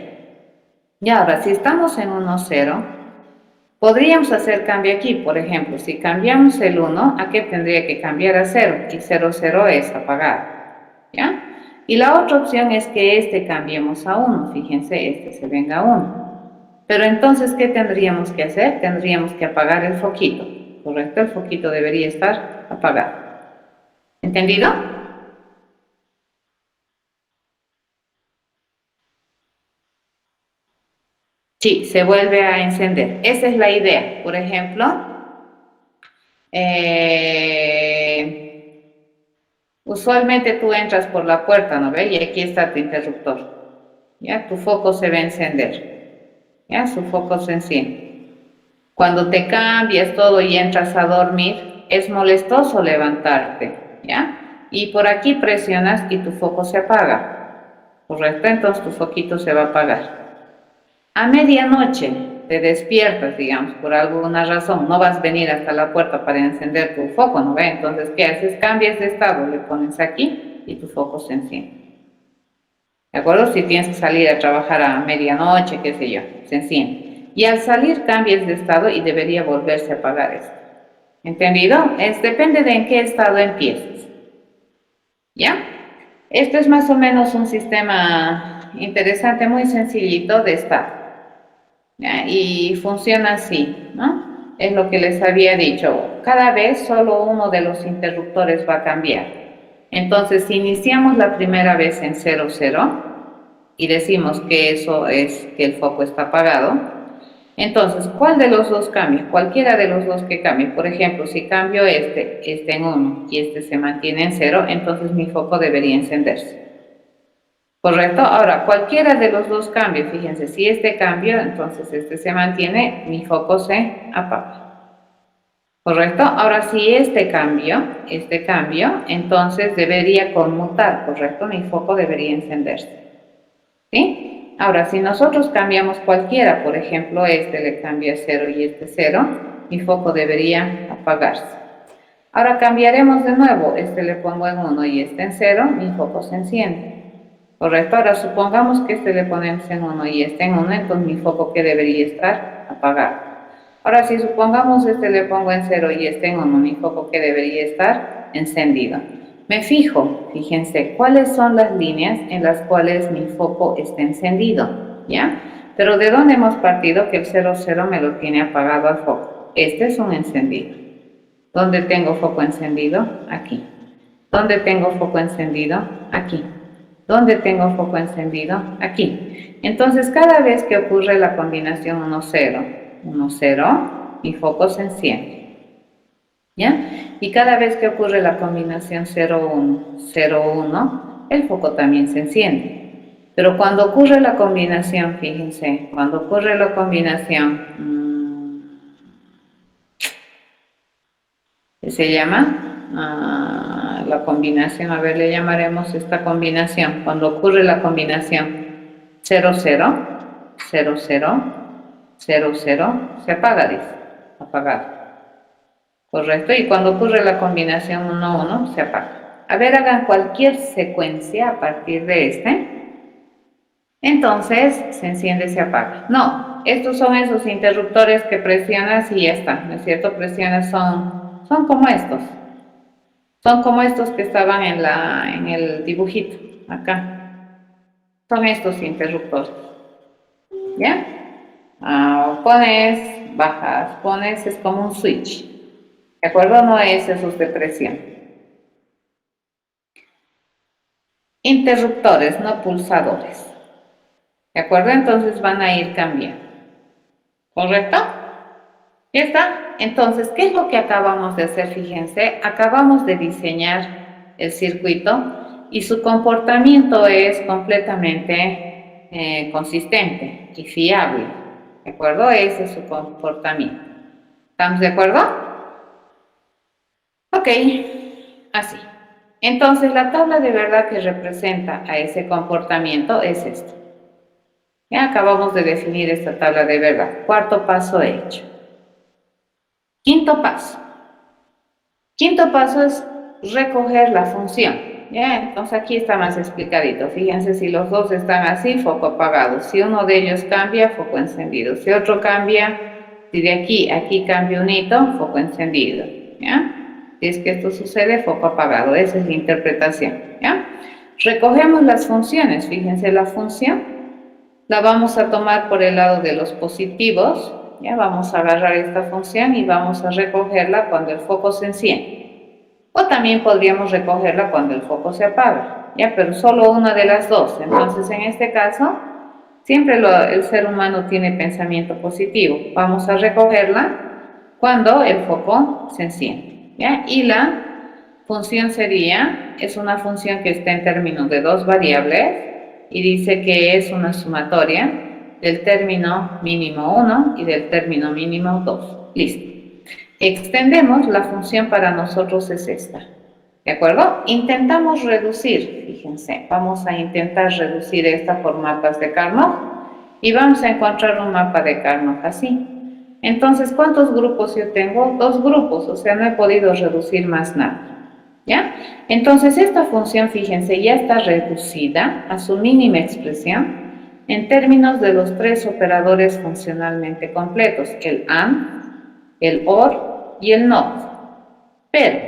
Y ahora, si estamos en 1, 0, podríamos hacer cambio aquí. Por ejemplo, si cambiamos el 1, ¿a qué tendría que cambiar a 0? Y 0, 0 es apagado, ¿ya? Y la otra opción es que este cambiemos a 1. Fíjense, este se venga a 1. Pero entonces, ¿qué tendríamos que hacer? Tendríamos que apagar el foquito, ¿correcto? El foquito debería estar apagado. ¿Entendido? Sí, se vuelve a encender. Esa es la idea. Por ejemplo, usualmente tú entras por la puerta, ¿no ves? Y aquí está tu interruptor. ¿Ya? Tu foco se va a encender. ¿Ya? Su foco se enciende. Cuando te cambias todo y entras a dormir, es molestoso levantarte, ¿ya? Y por aquí presionas y tu foco se apaga, ¿correcto? Entonces tu foquito se va a apagar. A medianoche te despiertas, digamos, por alguna razón, no vas a venir hasta la puerta para encender tu foco, ¿no ve? Entonces, ¿qué haces? Cambias de estado, le pones aquí y tu foco se enciende. ¿De acuerdo? Si tienes que salir a trabajar a medianoche, qué sé yo, se enciende. Y al salir cambias de estado y debería volverse a apagar esto. ¿Entendido? Depende de en qué estado empieces. ¿Ya? Esto es más o menos un sistema interesante, muy sencillito de estado. ¿Ya? Y funciona así, ¿no? Es lo que les había dicho. Cada vez solo uno de los interruptores va a cambiar. Entonces, si iniciamos la primera vez en 0, 0 y decimos que eso es que el foco está apagado, entonces, ¿cuál de los dos cambia? Cualquiera de los dos que cambie. Por ejemplo, si cambio este en 1 y este se mantiene en 0, entonces mi foco debería encenderse. ¿Correcto? Ahora, cualquiera de los dos cambios, fíjense, si este cambio, entonces este se mantiene, mi foco se apaga. ¿Correcto? Ahora, si este cambio, entonces debería conmutar, ¿correcto? Mi foco debería encenderse. ¿Sí? Ahora, si nosotros cambiamos cualquiera, por ejemplo, este le cambia 0 y este 0, mi foco debería apagarse. Ahora cambiaremos de nuevo, este le pongo en 1 y este en 0, mi foco se enciende. ¿Correcto? Ahora supongamos que este le ponemos en 1 y este en 1, entonces mi foco que debería estar apagado. Ahora si supongamos este le pongo en 0 y este en 1, mi foco que debería estar encendido. Me fijo, fíjense, cuáles son las líneas en las cuales mi foco está encendido, ¿ya? Pero ¿de dónde hemos partido? Que el 0, 0 me lo tiene apagado al foco. Este es un encendido. ¿Dónde tengo foco encendido? Aquí. ¿Dónde tengo foco encendido? Aquí. ¿Dónde tengo foco encendido? Aquí. Entonces, cada vez que ocurre la combinación 1, 0, 1, 0, mi foco se enciende. ¿Ya? Y cada vez que ocurre la combinación 0, 1, 0, 1, el foco también se enciende. Pero cuando ocurre la combinación, fíjense, cuando ocurre la combinación, ¿qué se llama? La combinación, a ver, le llamaremos esta combinación. Cuando ocurre la combinación 0, 0, 0, 0, 0, 0, se apaga, dice, apagado. Correcto, y cuando ocurre la combinación 1, 1, se apaga. A ver, hagan cualquier secuencia a partir de entonces se enciende, se apaga. No, estos son esos interruptores que presionas y ya está, ¿no es cierto? Presionas, son como estos. Son como estos que estaban en el dibujito, acá. Son estos interruptores. ¿Ya? Pones, bajas, pones, es como un switch. ¿De acuerdo? No es esos de presión. Interruptores, no pulsadores. ¿De acuerdo? Entonces van a ir cambiando. ¿Correcto? ¿Ya está? Entonces, ¿qué es lo que acabamos de hacer? Fíjense, acabamos de diseñar el circuito y su comportamiento es completamente consistente y fiable. ¿De acuerdo? Ese es su comportamiento. ¿Estamos de acuerdo? Ok, así. Entonces, la tabla de verdad que representa a ese comportamiento es esta. Ya acabamos de definir esta tabla de verdad. Cuarto paso hecho. Quinto paso. Quinto paso es recoger la función. ¿ya? Entonces aquí está más explicadito. Fíjense, si los dos están así, foco apagado. Si uno de ellos cambia, foco encendido. Si otro cambia, si de aquí a aquí cambia un hito, foco encendido, ¿ya? Si es que esto sucede, foco apagado. Esa es la interpretación, ¿ya? Recogemos las funciones. Fíjense, la función la vamos a tomar por el lado de los positivos, ¿ya? Vamos a agarrar esta función y vamos a recogerla cuando el foco se enciende. O también podríamos recogerla cuando el foco se apaga, ¿ya? Pero solo una de las dos. Entonces, en este caso, siempre el ser humano tiene pensamiento positivo. Vamos a recogerla cuando el foco se enciende, ¿ya? Y la función es una función que está en términos de dos variables y dice que es una sumatoria del término mínimo 1 y del término mínimo 2. Listo. Extendemos, la función para nosotros es esta, ¿de acuerdo? Intentamos reducir, fíjense, vamos a intentar reducir esta por mapas de Karnoff y vamos a encontrar un mapa de Karnoff así. Entonces, ¿cuántos grupos yo tengo? Dos grupos, o sea, no he podido reducir más nada, ¿ya? Entonces, esta función, fíjense, ya está reducida a su mínima expresión en términos de los tres operadores funcionalmente completos, el AND, el OR y el NOT. Pero,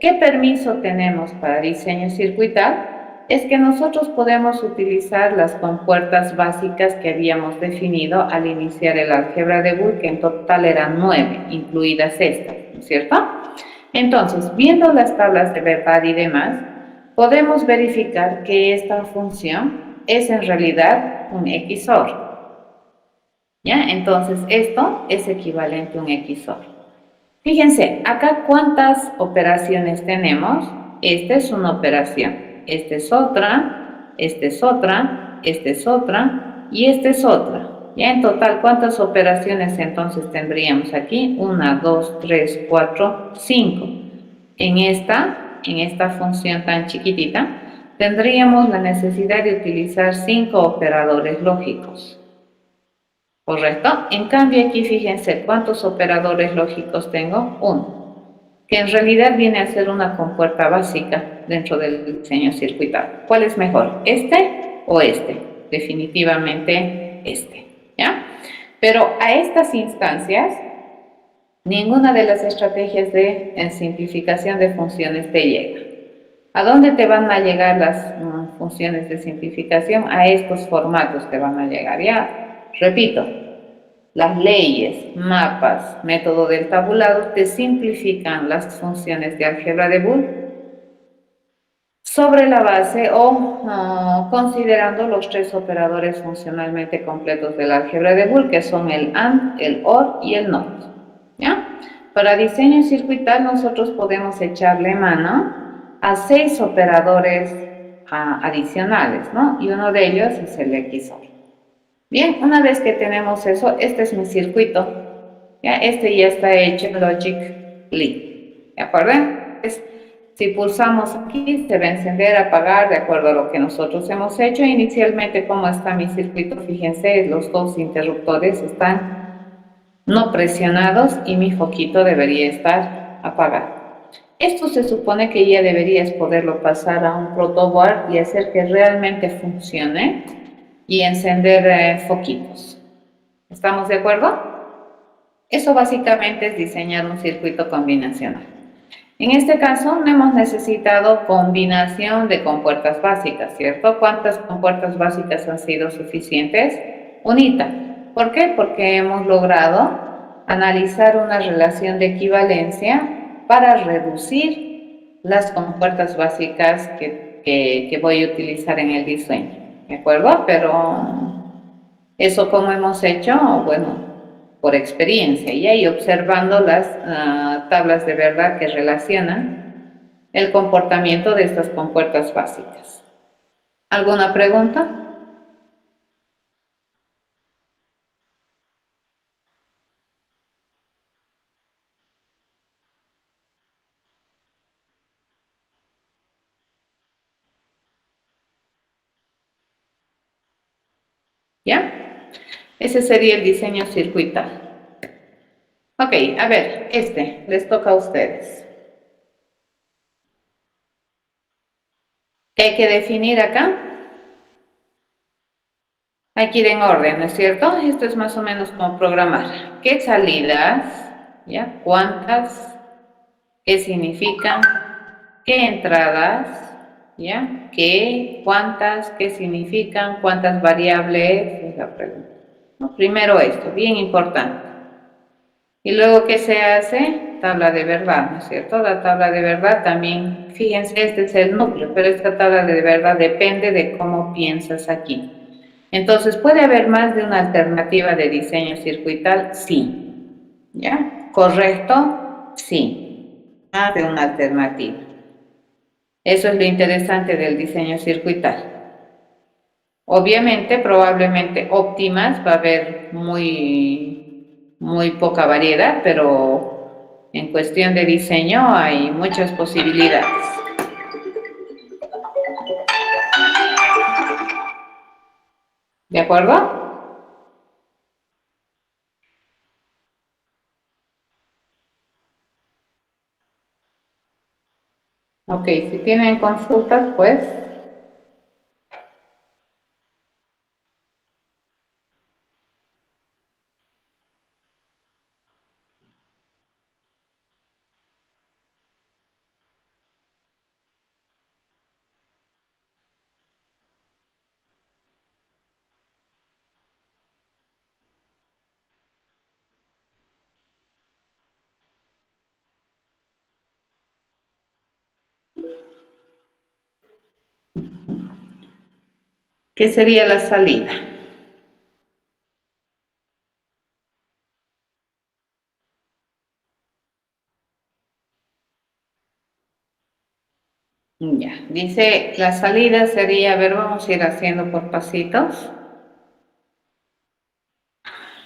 ¿qué permiso tenemos para diseño circuital? Es que nosotros podemos utilizar las compuertas básicas que habíamos definido al iniciar el álgebra de Boole, que en total eran 9, incluidas estas, ¿no es cierto? Entonces, viendo las tablas de verdad y demás, podemos verificar que esta función es en realidad un XOR. ¿Ya? Entonces, esto es equivalente a un XOR. Fíjense, acá cuántas operaciones tenemos. Esta es una operación, esta es otra, esta es otra, esta es otra y esta es otra. ¿Ya? En total, ¿cuántas operaciones entonces tendríamos aquí? 1, 2, 3, 4, 5. En esta función tan chiquitita, tendríamos la necesidad de utilizar 5 operadores lógicos. ¿Correcto? En cambio aquí fíjense cuántos operadores lógicos tengo. Uno, que en realidad viene a ser una compuerta básica dentro del diseño circuital. ¿Cuál es mejor? ¿Este o este? Definitivamente este, ¿ya? Pero a estas instancias, ninguna de las estrategias de simplificación de funciones te llega. ¿A dónde te van a llegar las funciones de simplificación? A estos formatos te van a llegar, ¿ya? Repito, las leyes, mapas, método del tabulado te simplifican las funciones de álgebra de Boole sobre la base o considerando los tres operadores funcionalmente completos del álgebra de Boole, que son el AND, el OR y el NOT, ¿ya? Para diseño circuital nosotros podemos echarle mano a 6 operadores adicionales, ¿no? Y uno de ellos es el XOR. Bien, una vez que tenemos eso, este es mi circuito, ¿ya? Este ya está hecho logically, ¿de acuerdo? Entonces, si pulsamos aquí, se va a encender, apagar, de acuerdo a lo que nosotros hemos hecho. Inicialmente, ¿cómo está mi circuito? Fíjense, los dos interruptores están no presionados y mi foquito debería estar apagado. Esto se supone que ya deberías poderlo pasar a un protoboard y hacer que realmente funcione y encender foquitos. ¿Estamos de acuerdo? Eso básicamente es diseñar un circuito combinacional. En este caso no hemos necesitado combinación de compuertas básicas, ¿cierto? ¿Cuántas compuertas básicas han sido suficientes? Unita. ¿Por qué? Porque hemos logrado analizar una relación de equivalencia para reducir las compuertas básicas que voy a utilizar en el diseño. ¿De acuerdo? Pero eso como hemos hecho, bueno, por experiencia, ¿ya? Y observando las tablas de verdad que relacionan el comportamiento de estas compuertas básicas. ¿Alguna pregunta? ¿Ya? Ese sería el diseño circuital. Ok, a ver, les toca a ustedes. ¿Qué hay que definir acá? Hay que ir en orden, ¿no es cierto? Esto es más o menos como programar. ¿Qué salidas? ¿Ya? ¿Cuántas? ¿Qué significan? ¿Qué entradas? ¿Ya? ¿Qué? ¿Cuántas? ¿Qué significan? ¿Cuántas variables? Es la pregunta. ¿No? Primero esto, bien importante. Y luego, ¿qué se hace? Tabla de verdad, ¿no es cierto? La tabla de verdad también, fíjense, este es el núcleo, pero esta tabla de verdad depende de cómo piensas aquí. Entonces, ¿puede haber más de una alternativa de diseño circuital? Sí. ¿Ya? ¿Correcto? Sí. Más de una alternativa. Eso es lo interesante del diseño circuital. Obviamente, probablemente óptimas, va a haber muy poca variedad, pero en cuestión de diseño hay muchas posibilidades. ¿De acuerdo? Ok, si tienen consultas, pues ¿qué sería la salida? Ya, dice la salida sería, a ver, vamos a ir haciendo por pasitos.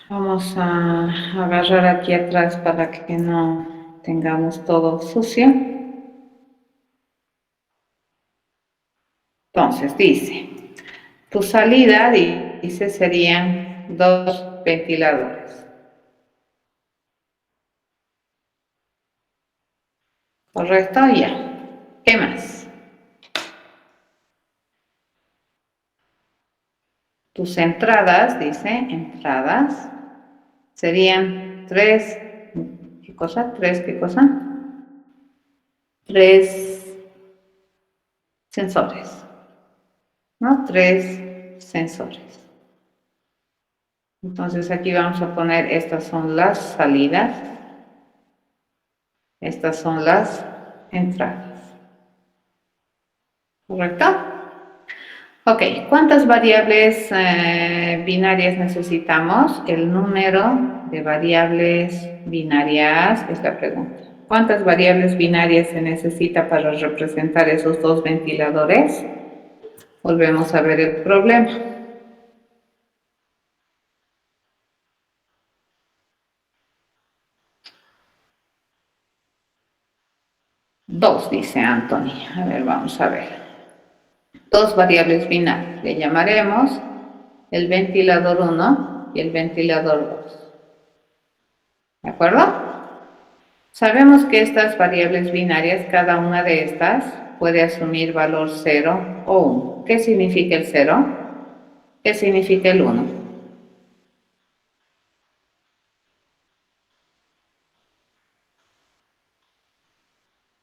Vamos a agarrar aquí atrás para que no tengamos todo sucio. Entonces, dice, tu salida, dice, serían 2 ventiladores. ¿Correcto? Ya. ¿Qué más? Tus entradas, dice, entradas, serían 3, ¿qué cosa? ¿Qué cosa? 3 sensores, ¿no? 3 sensores. Entonces aquí vamos a poner, estas son las salidas, estas son las entradas. ¿Correcto? Ok, ¿cuántas variables binarias necesitamos? El número de variables binarias es la pregunta. ¿Cuántas variables binarias se necesita para representar esos 2 ventiladores? Volvemos a ver el problema. Dos, dice Anthony. A ver, vamos a ver. 2 variables binarias. Le llamaremos el ventilador 1 y el ventilador 2. ¿De acuerdo? Sabemos que estas variables binarias, cada una de estas, puede asumir valor 0 o 1. ¿Qué significa el 0? ¿Qué significa el 1?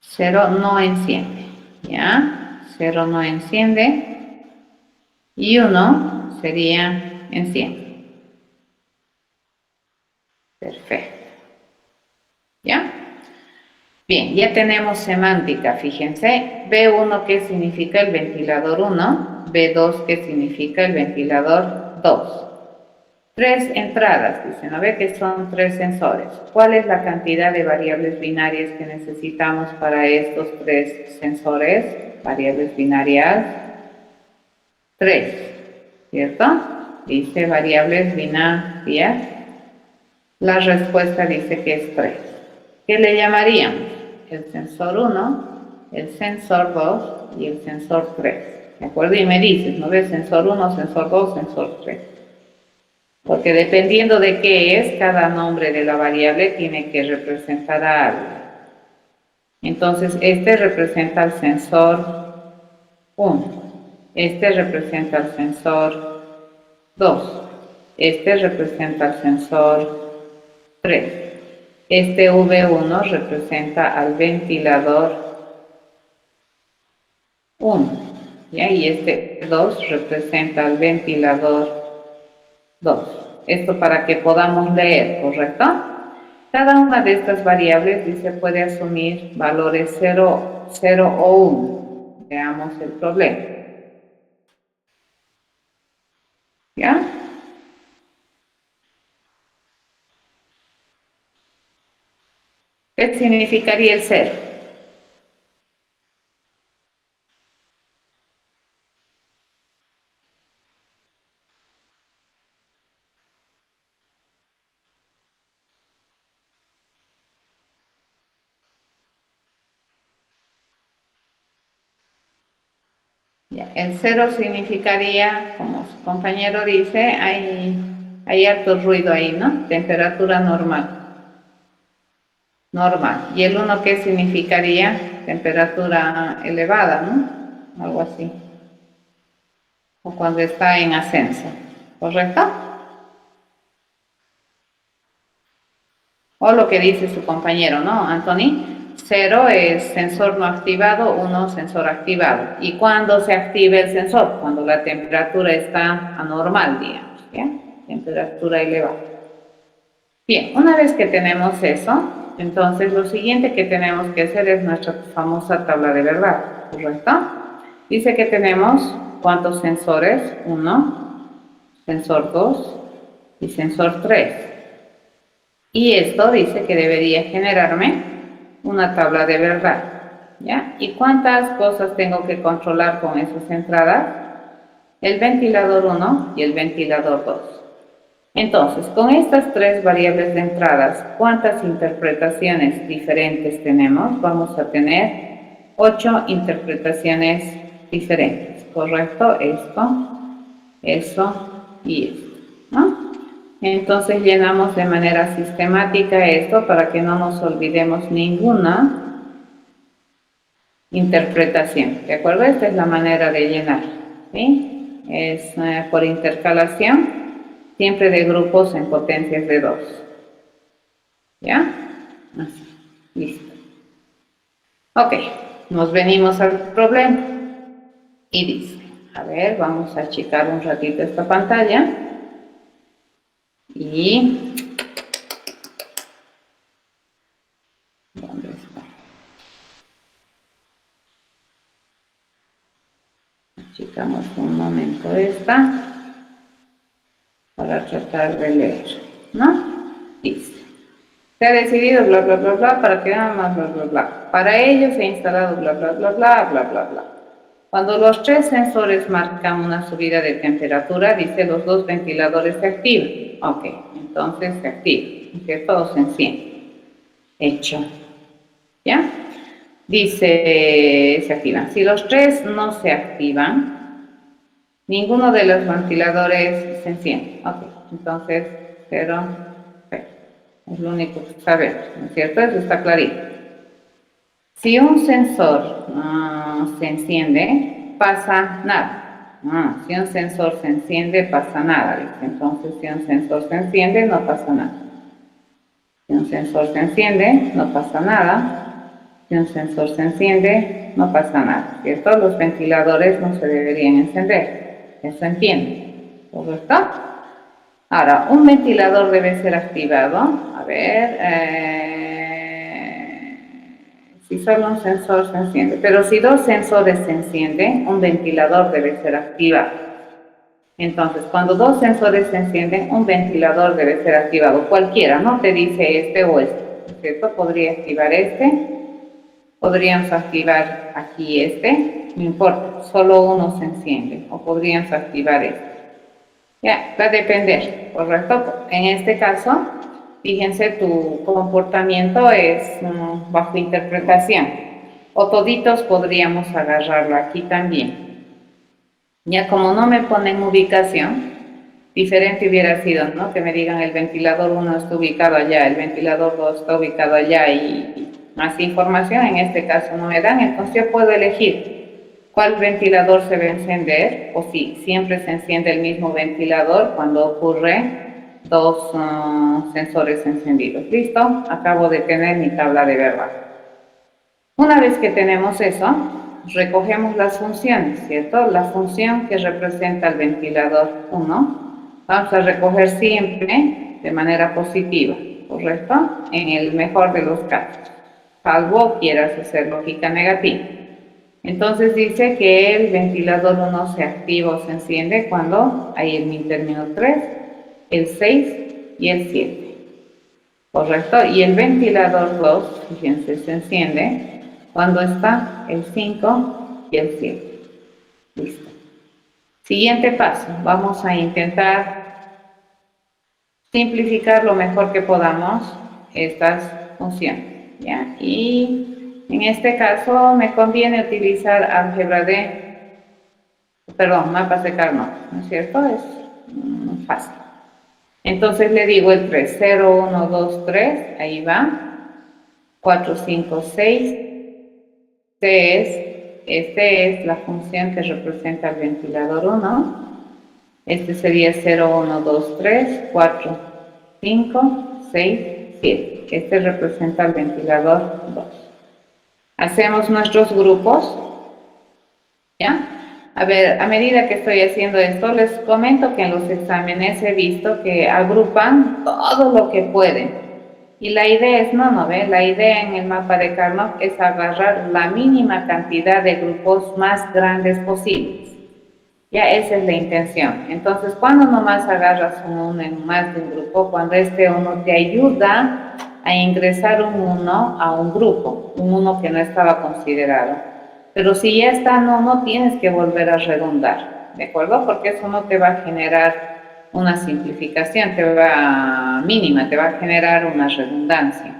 0 no enciende, ¿ya? 0 no enciende y 1 sería enciende. Perfecto. ¿Ya? Bien, ya tenemos semántica, fíjense. B1, ¿qué significa el ventilador 1? B2, ¿qué significa el ventilador 2? 3 entradas, dicen, ¿no ve que son 3 sensores? ¿Cuál es la cantidad de variables binarias que necesitamos para estos 3 sensores? Variables binarias 3, ¿cierto? Dice variables binarias. La respuesta dice que es 3. ¿Qué le llamaríamos? El sensor 1, el sensor 2 y el sensor 3. ¿De acuerdo? Y me dices, ¿no ves? Sensor 1, sensor 2, sensor 3. Porque dependiendo de qué es, cada nombre de la variable tiene que representar a algo. Entonces, este representa al sensor 1. Este representa el sensor 2. Este representa el sensor 3. Este V1 representa al ventilador 1. ¿Ya? Y este 2 representa al ventilador 2. Esto para que podamos leer, ¿correcto? Cada una de estas variables dice puede asumir valores 0, 0 o 1. Veamos el problema. ¿Ya? ¿Qué significaría el 0? El 0 significaría, como su compañero dice, hay harto ruido ahí, ¿no? Temperatura normal. Normal. ¿Y el 1 qué significaría? Temperatura elevada, ¿no? Algo así. O cuando está en ascenso. ¿Correcto? O lo que dice su compañero, ¿no, Anthony? 0 es sensor no activado, 1 sensor activado. ¿Y cuándo se activa el sensor? Cuando la temperatura está anormal, digamos, ¿ya? Temperatura elevada. Bien, una vez que tenemos eso, entonces lo siguiente que tenemos que hacer es nuestra famosa tabla de verdad, ¿correcto? Dice que tenemos ¿cuántos sensores? 1, sensor 2 y sensor 3. Y esto dice que debería generarme una tabla de verdad, ¿ya? ¿Y cuántas cosas tengo que controlar con esas entradas? El ventilador 1 y el ventilador 2. Entonces, con estas tres variables de entradas, ¿cuántas interpretaciones diferentes tenemos? Vamos a tener 8 interpretaciones diferentes, ¿correcto? Esto, eso y esto, ¿no? Entonces llenamos de manera sistemática esto para que no nos olvidemos ninguna interpretación, ¿de acuerdo? Esta es la manera de llenar, ¿sí? Es por intercalación, siempre de grupos en potencias de 2. ¿Ya? Así, listo. Ok, nos venimos al problema y dice, a ver, vamos a achicar un ratito esta pantalla y... ¿dónde está? Achicamos un momento esta para tratar de leer, ¿no? Dice, se ha decidido bla bla bla bla para que nada más bla bla bla. Para ello se ha instalado bla bla bla bla bla bla bla. Cuando los tres sensores marcan una subida de temperatura, dice los dos ventiladores se activan. Ok, entonces se activa, ¿cierto? O se enciende. Hecho. ¿Ya? Dice, se activan. Si los tres no se activan, ninguno de los ventiladores se enciende. Ok, entonces 0, es lo único que sabemos, ¿no es cierto? Eso está clarito. Si un sensor se enciende, pasa nada. Si un sensor se enciende, pasa nada. ¿Viste? Entonces, si un sensor se enciende, no pasa nada. Si un sensor se enciende, no pasa nada. Si un sensor se enciende, no pasa nada. ¿Cierto? Los ventiladores no se deberían encender. Eso entiende. ¿Correcto? Ahora, un ventilador debe ser activado. A ver, si solo un sensor se enciende, pero si dos sensores se encienden, un ventilador debe ser activado. Entonces, cuando dos sensores se encienden, un ventilador debe ser activado. Cualquiera, no te dice este o este, ¿cierto? Podría activar este, podríamos activar aquí este, no importa, solo uno se enciende, o podríamos activar este. Ya, va a depender, ¿correcto? En este caso, fíjense, tu comportamiento es bajo interpretación. O toditos podríamos agarrarlo aquí también. Ya como no me ponen ubicación, diferente hubiera sido, ¿no? Que me digan el ventilador 1 está ubicado allá, el ventilador 2 está ubicado allá y más información en este caso no me dan. Entonces yo puedo elegir ¿Cuál ventilador se va a encender? O si siempre se enciende el mismo ventilador cuando ocurre dos sensores encendidos. ¿Listo? Acabo de tener mi tabla de verdad. Una vez que tenemos eso, recogemos las funciones, ¿cierto? La función que representa el ventilador 1, vamos a recoger siempre de manera positiva, ¿correcto? En el mejor de los casos, salvo quieras hacer lógica negativa. Entonces dice que el ventilador 1 se activa o se enciende cuando hay el min término 3, el 6 y el 7. ¿Correcto? Y el ventilador 2, fíjense, se enciende cuando está el 5 y el 7. Listo. Siguiente paso. Vamos a intentar simplificar lo mejor que podamos estas funciones, ¿ya? Y en este caso me conviene utilizar álgebra mapas de Carnot, ¿no es cierto? Es fácil. Entonces le digo el 3, 0, 1, 2, 3, ahí va, 4, 5, 6, este es la función que representa el ventilador 1, este sería 0, 1, 2, 3, 4, 5, 6, 7, este representa el ventilador 2. Hacemos nuestros grupos, ¿ya? A ver, a medida que estoy haciendo esto, les comento que en los exámenes he visto que agrupan todo lo que pueden. Y la idea es, la idea en el mapa de Carnot es agarrar la mínima cantidad de grupos más grandes posibles. Ya esa es la intención. Entonces, cuando nomás agarras más de un grupo, cuando este uno te ayuda a ingresar un 1 a un grupo, un 1 que no estaba considerado. Pero si ya está no tienes que volver a redundar, ¿de acuerdo? Porque eso no te va a generar una simplificación, mínima, te va a generar una redundancia,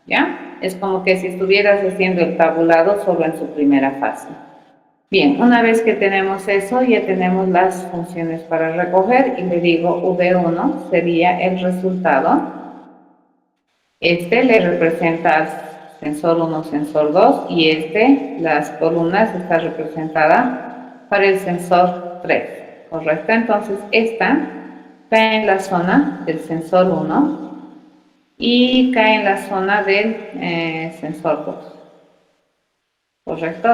¿ya? Es como que si estuvieras haciendo el tabulado solo en su primera fase. Bien, una vez que tenemos eso, ya tenemos las funciones para recoger y le digo V1 sería el resultado. Este le representa sensor 1, sensor 2 y las columnas está representada para el sensor 3, ¿correcto? Entonces esta cae en la zona del sensor 1 y cae en la zona del sensor 2, ¿correcto?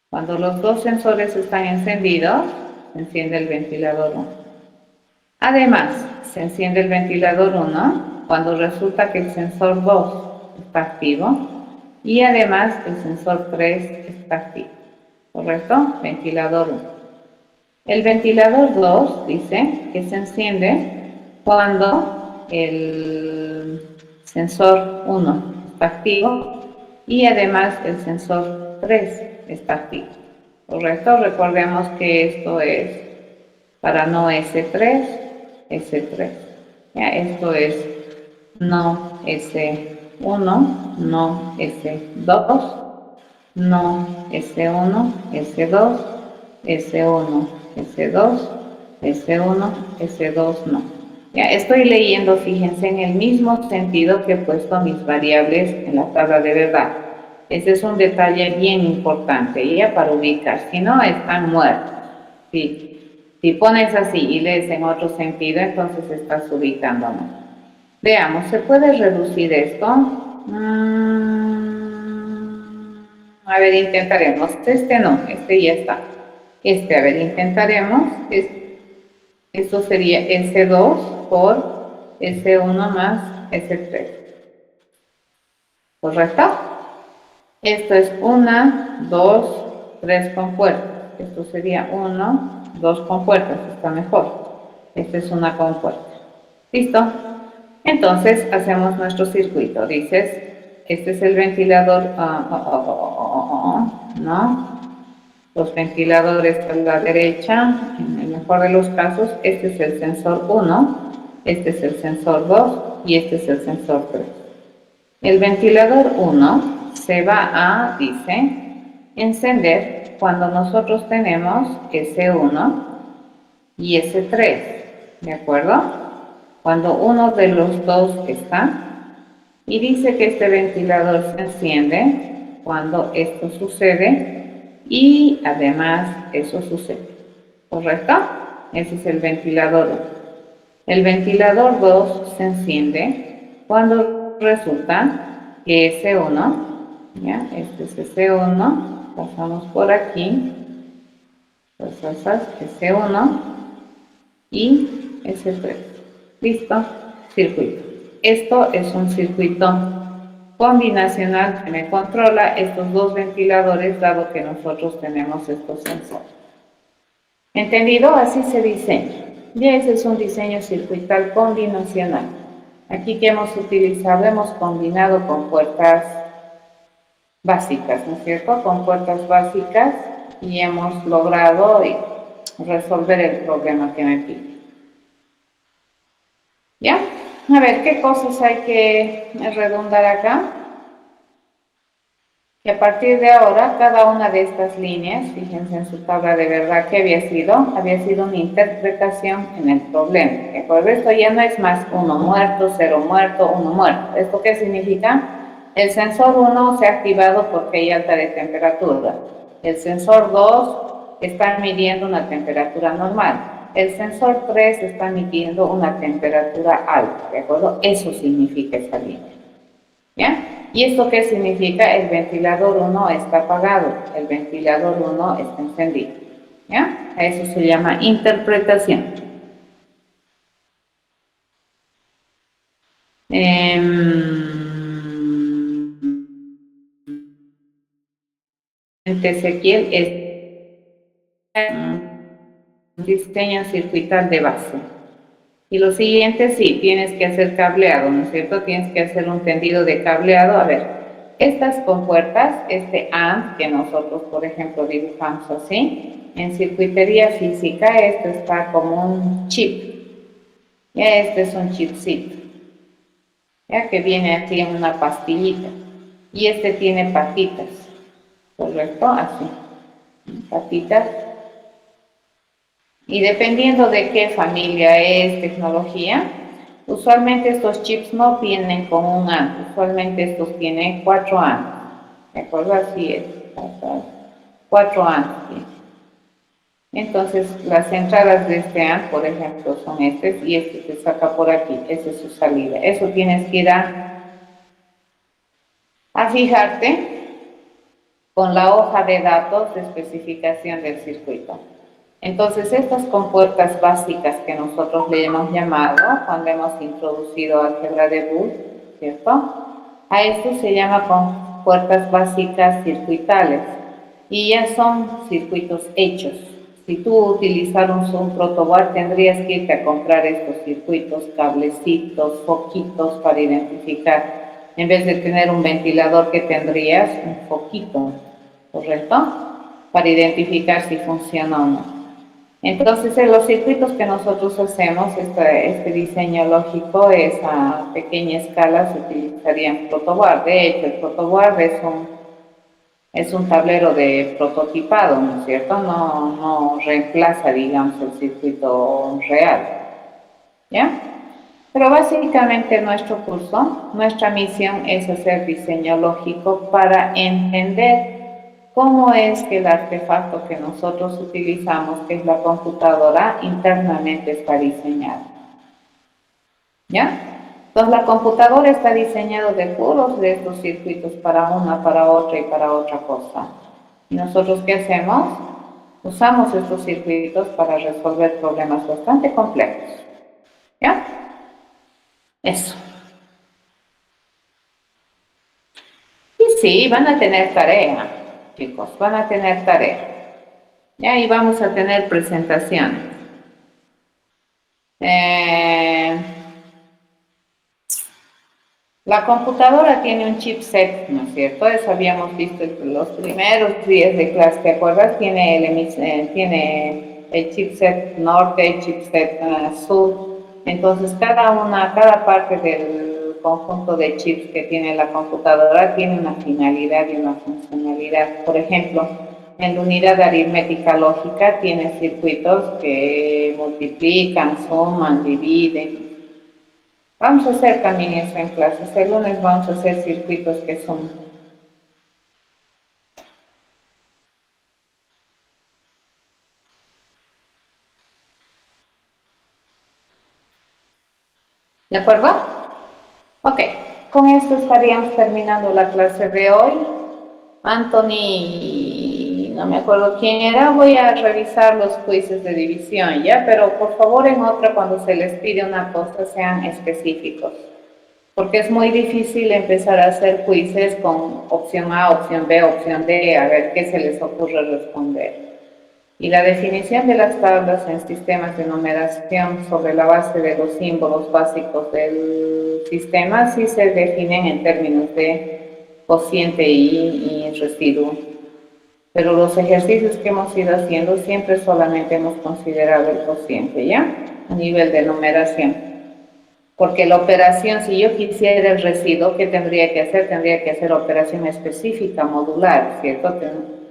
Cuando los dos sensores están encendidos, se enciende el ventilador 1. Además, se enciende el ventilador 1 cuando resulta que el sensor 2 está activo y además el sensor 3 está activo, ¿correcto? Ventilador 1. El ventilador 2 dice que se enciende cuando el sensor 1 está activo y además el sensor 3 está activo, ¿correcto? Recordemos que esto es para no S3, S3. Ya, esto es no S1, no S2, no S1, S2, S1, S2, S1, S2, no. Ya estoy leyendo, fíjense, en el mismo sentido que he puesto mis variables en la tabla de verdad. Ese es un detalle bien importante, ya para ubicar, si no están muertos. Si pones así y lees en otro sentido, entonces estás ubicando mal. Veamos, ¿se puede reducir esto? A ver, intentaremos. No, ya está. A ver, intentaremos. Esto sería S2 por S1 más S3. ¿Correcto? Esto es 1, 2, 3 compuertas. Esto sería 1, 2 compuertas. Está mejor. Esta es una compuerta. ¿Listo? Entonces hacemos nuestro circuito. Dices, este es el ventilador, ¿no? Los ventiladores a la derecha, en el mejor de los casos, este es el sensor 1, este es el sensor 2 y este es el sensor 3. El ventilador 1 se va a, dice, encender cuando nosotros tenemos S1 y S3, ¿de acuerdo? Cuando uno de los dos está, y dice que este ventilador se enciende cuando esto sucede, y además eso sucede, ¿correcto? Ese es el ventilador 1. El ventilador 2 se enciende cuando resulta que S1, ¿ya? Este es S1, pasamos por aquí, S1 y S3. ¿Listo? Circuito. Esto es un circuito combinacional que me controla estos dos ventiladores, dado que nosotros tenemos estos sensores. ¿Entendido? Así se diseña. Y ese es un diseño circuital combinacional. Aquí que hemos utilizado, hemos combinado con puertas básicas, ¿no es cierto? Con puertas básicas y hemos logrado resolver el problema que me pide. ¿Ya? A ver, ¿qué cosas hay que redundar acá? Que a partir de ahora, cada una de estas líneas, fíjense en su tabla de verdad que había sido una interpretación en el problema. ¿De acuerdo? Esto ya no es más 1 muerto, 0 muerto, 1 muerto. ¿Esto qué significa? El sensor 1 se ha activado porque hay alta de temperatura. El sensor 2 está midiendo una temperatura normal. El sensor 3 está midiendo una temperatura alta. ¿De acuerdo? Eso significa esa línea. ¿Ya? ¿Y esto qué significa? El ventilador 1 está apagado, el ventilador 1 está encendido. ¿Ya? A eso se llama interpretación. Ezequiel es un diseño circuital de base. Y lo siguiente, sí, tienes que hacer cableado, ¿no es cierto? Tienes que hacer un tendido de cableado. A ver, estas compuertas, este AND que nosotros, por ejemplo, dibujamos así, en circuitería física, esto está como un chip. Ya este es un chipcito, ya que viene aquí en una pastillita. Y este tiene patitas, ¿correcto? Así, patitas. Y dependiendo de qué familia es tecnología, usualmente estos chips no vienen con un AND, usualmente estos tienen 4 AND. ¿De acuerdo? Así es. 4 AND. Entonces, las entradas de este AND, por ejemplo, son estas y este se saca por aquí. Esa es su salida. Eso tienes que ir a fijarte con la hoja de datos de especificación del circuito. Entonces, estas compuertas básicas que nosotros le hemos llamado cuando hemos introducido álgebra de Boole, ¿cierto? A esto se llama compuertas básicas circuitales y ya son circuitos hechos. Si tú utilizaras un protoboard, tendrías que irte a comprar estos circuitos, cablecitos, foquitos para identificar. En vez de tener un ventilador, que tendrías un foquito, ¿correcto? Para identificar si funciona o no. Entonces, en los circuitos que nosotros hacemos, este diseño lógico es a pequeña escala, se utilizaría protoboard. De hecho, el protoboard es un tablero de prototipado, ¿no es cierto? No reemplaza, digamos, el circuito real, ¿ya? Pero básicamente nuestro curso, nuestra misión es hacer diseño lógico para entender cómo es que el artefacto que nosotros utilizamos, que es la computadora, internamente está diseñado. ¿Ya? Entonces la computadora está diseñada de puros de estos circuitos para una, para otra y para otra cosa. ¿Y nosotros qué hacemos? Usamos estos circuitos para resolver problemas bastante complejos. ¿Ya? Eso. Y sí, van a tener tarea, chicos, van a tener tarea. Ya, y vamos a tener presentaciones. La computadora tiene un chipset, ¿no es cierto? Eso habíamos visto en los primeros días de clase, ¿te acuerdas? Tiene el chipset norte, el chipset sur. Entonces, cada parte del conjunto de chips que tiene la computadora tiene una finalidad y una funcionalidad. Por ejemplo, en la unidad aritmética lógica tiene circuitos que multiplican, suman, dividen. Vamos a hacer también eso en clases. El lunes vamos a hacer circuitos que son ¿De acuerdo? Ok, con esto estaríamos terminando la clase de hoy. Anthony, no me acuerdo quién era, voy a revisar los quizzes de división, ¿ya? Pero por favor en otra, cuando se les pide una cosa, sean específicos. Porque es muy difícil empezar a hacer quizzes con opción A, opción B, opción D, a ver qué se les ocurre responder. Y la definición de las tablas en sistemas de numeración sobre la base de los símbolos básicos del sistema sí se definen en términos de cociente y residuo. Pero los ejercicios que hemos ido haciendo siempre solamente hemos considerado el cociente, ¿ya? A nivel de numeración. Porque la operación, si yo quisiera el residuo, ¿qué tendría que hacer? Tendría que hacer operación específica, modular, ¿cierto?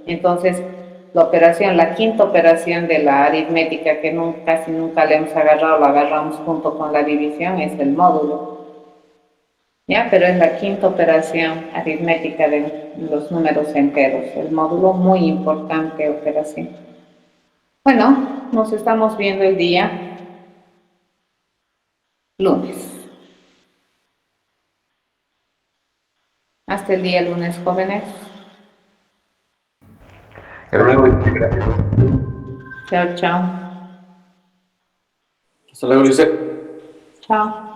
Entonces, la operación, la quinta operación de la aritmética, que casi nunca le hemos agarrado, la agarramos junto con la división, es el módulo. ¿Ya? Pero es la quinta operación aritmética de los números enteros. El módulo, muy importante operación. Bueno, nos estamos viendo el día lunes. Hasta el día lunes, jóvenes. Gracias. Chao, chao. Hasta luego, Lisette. Chao.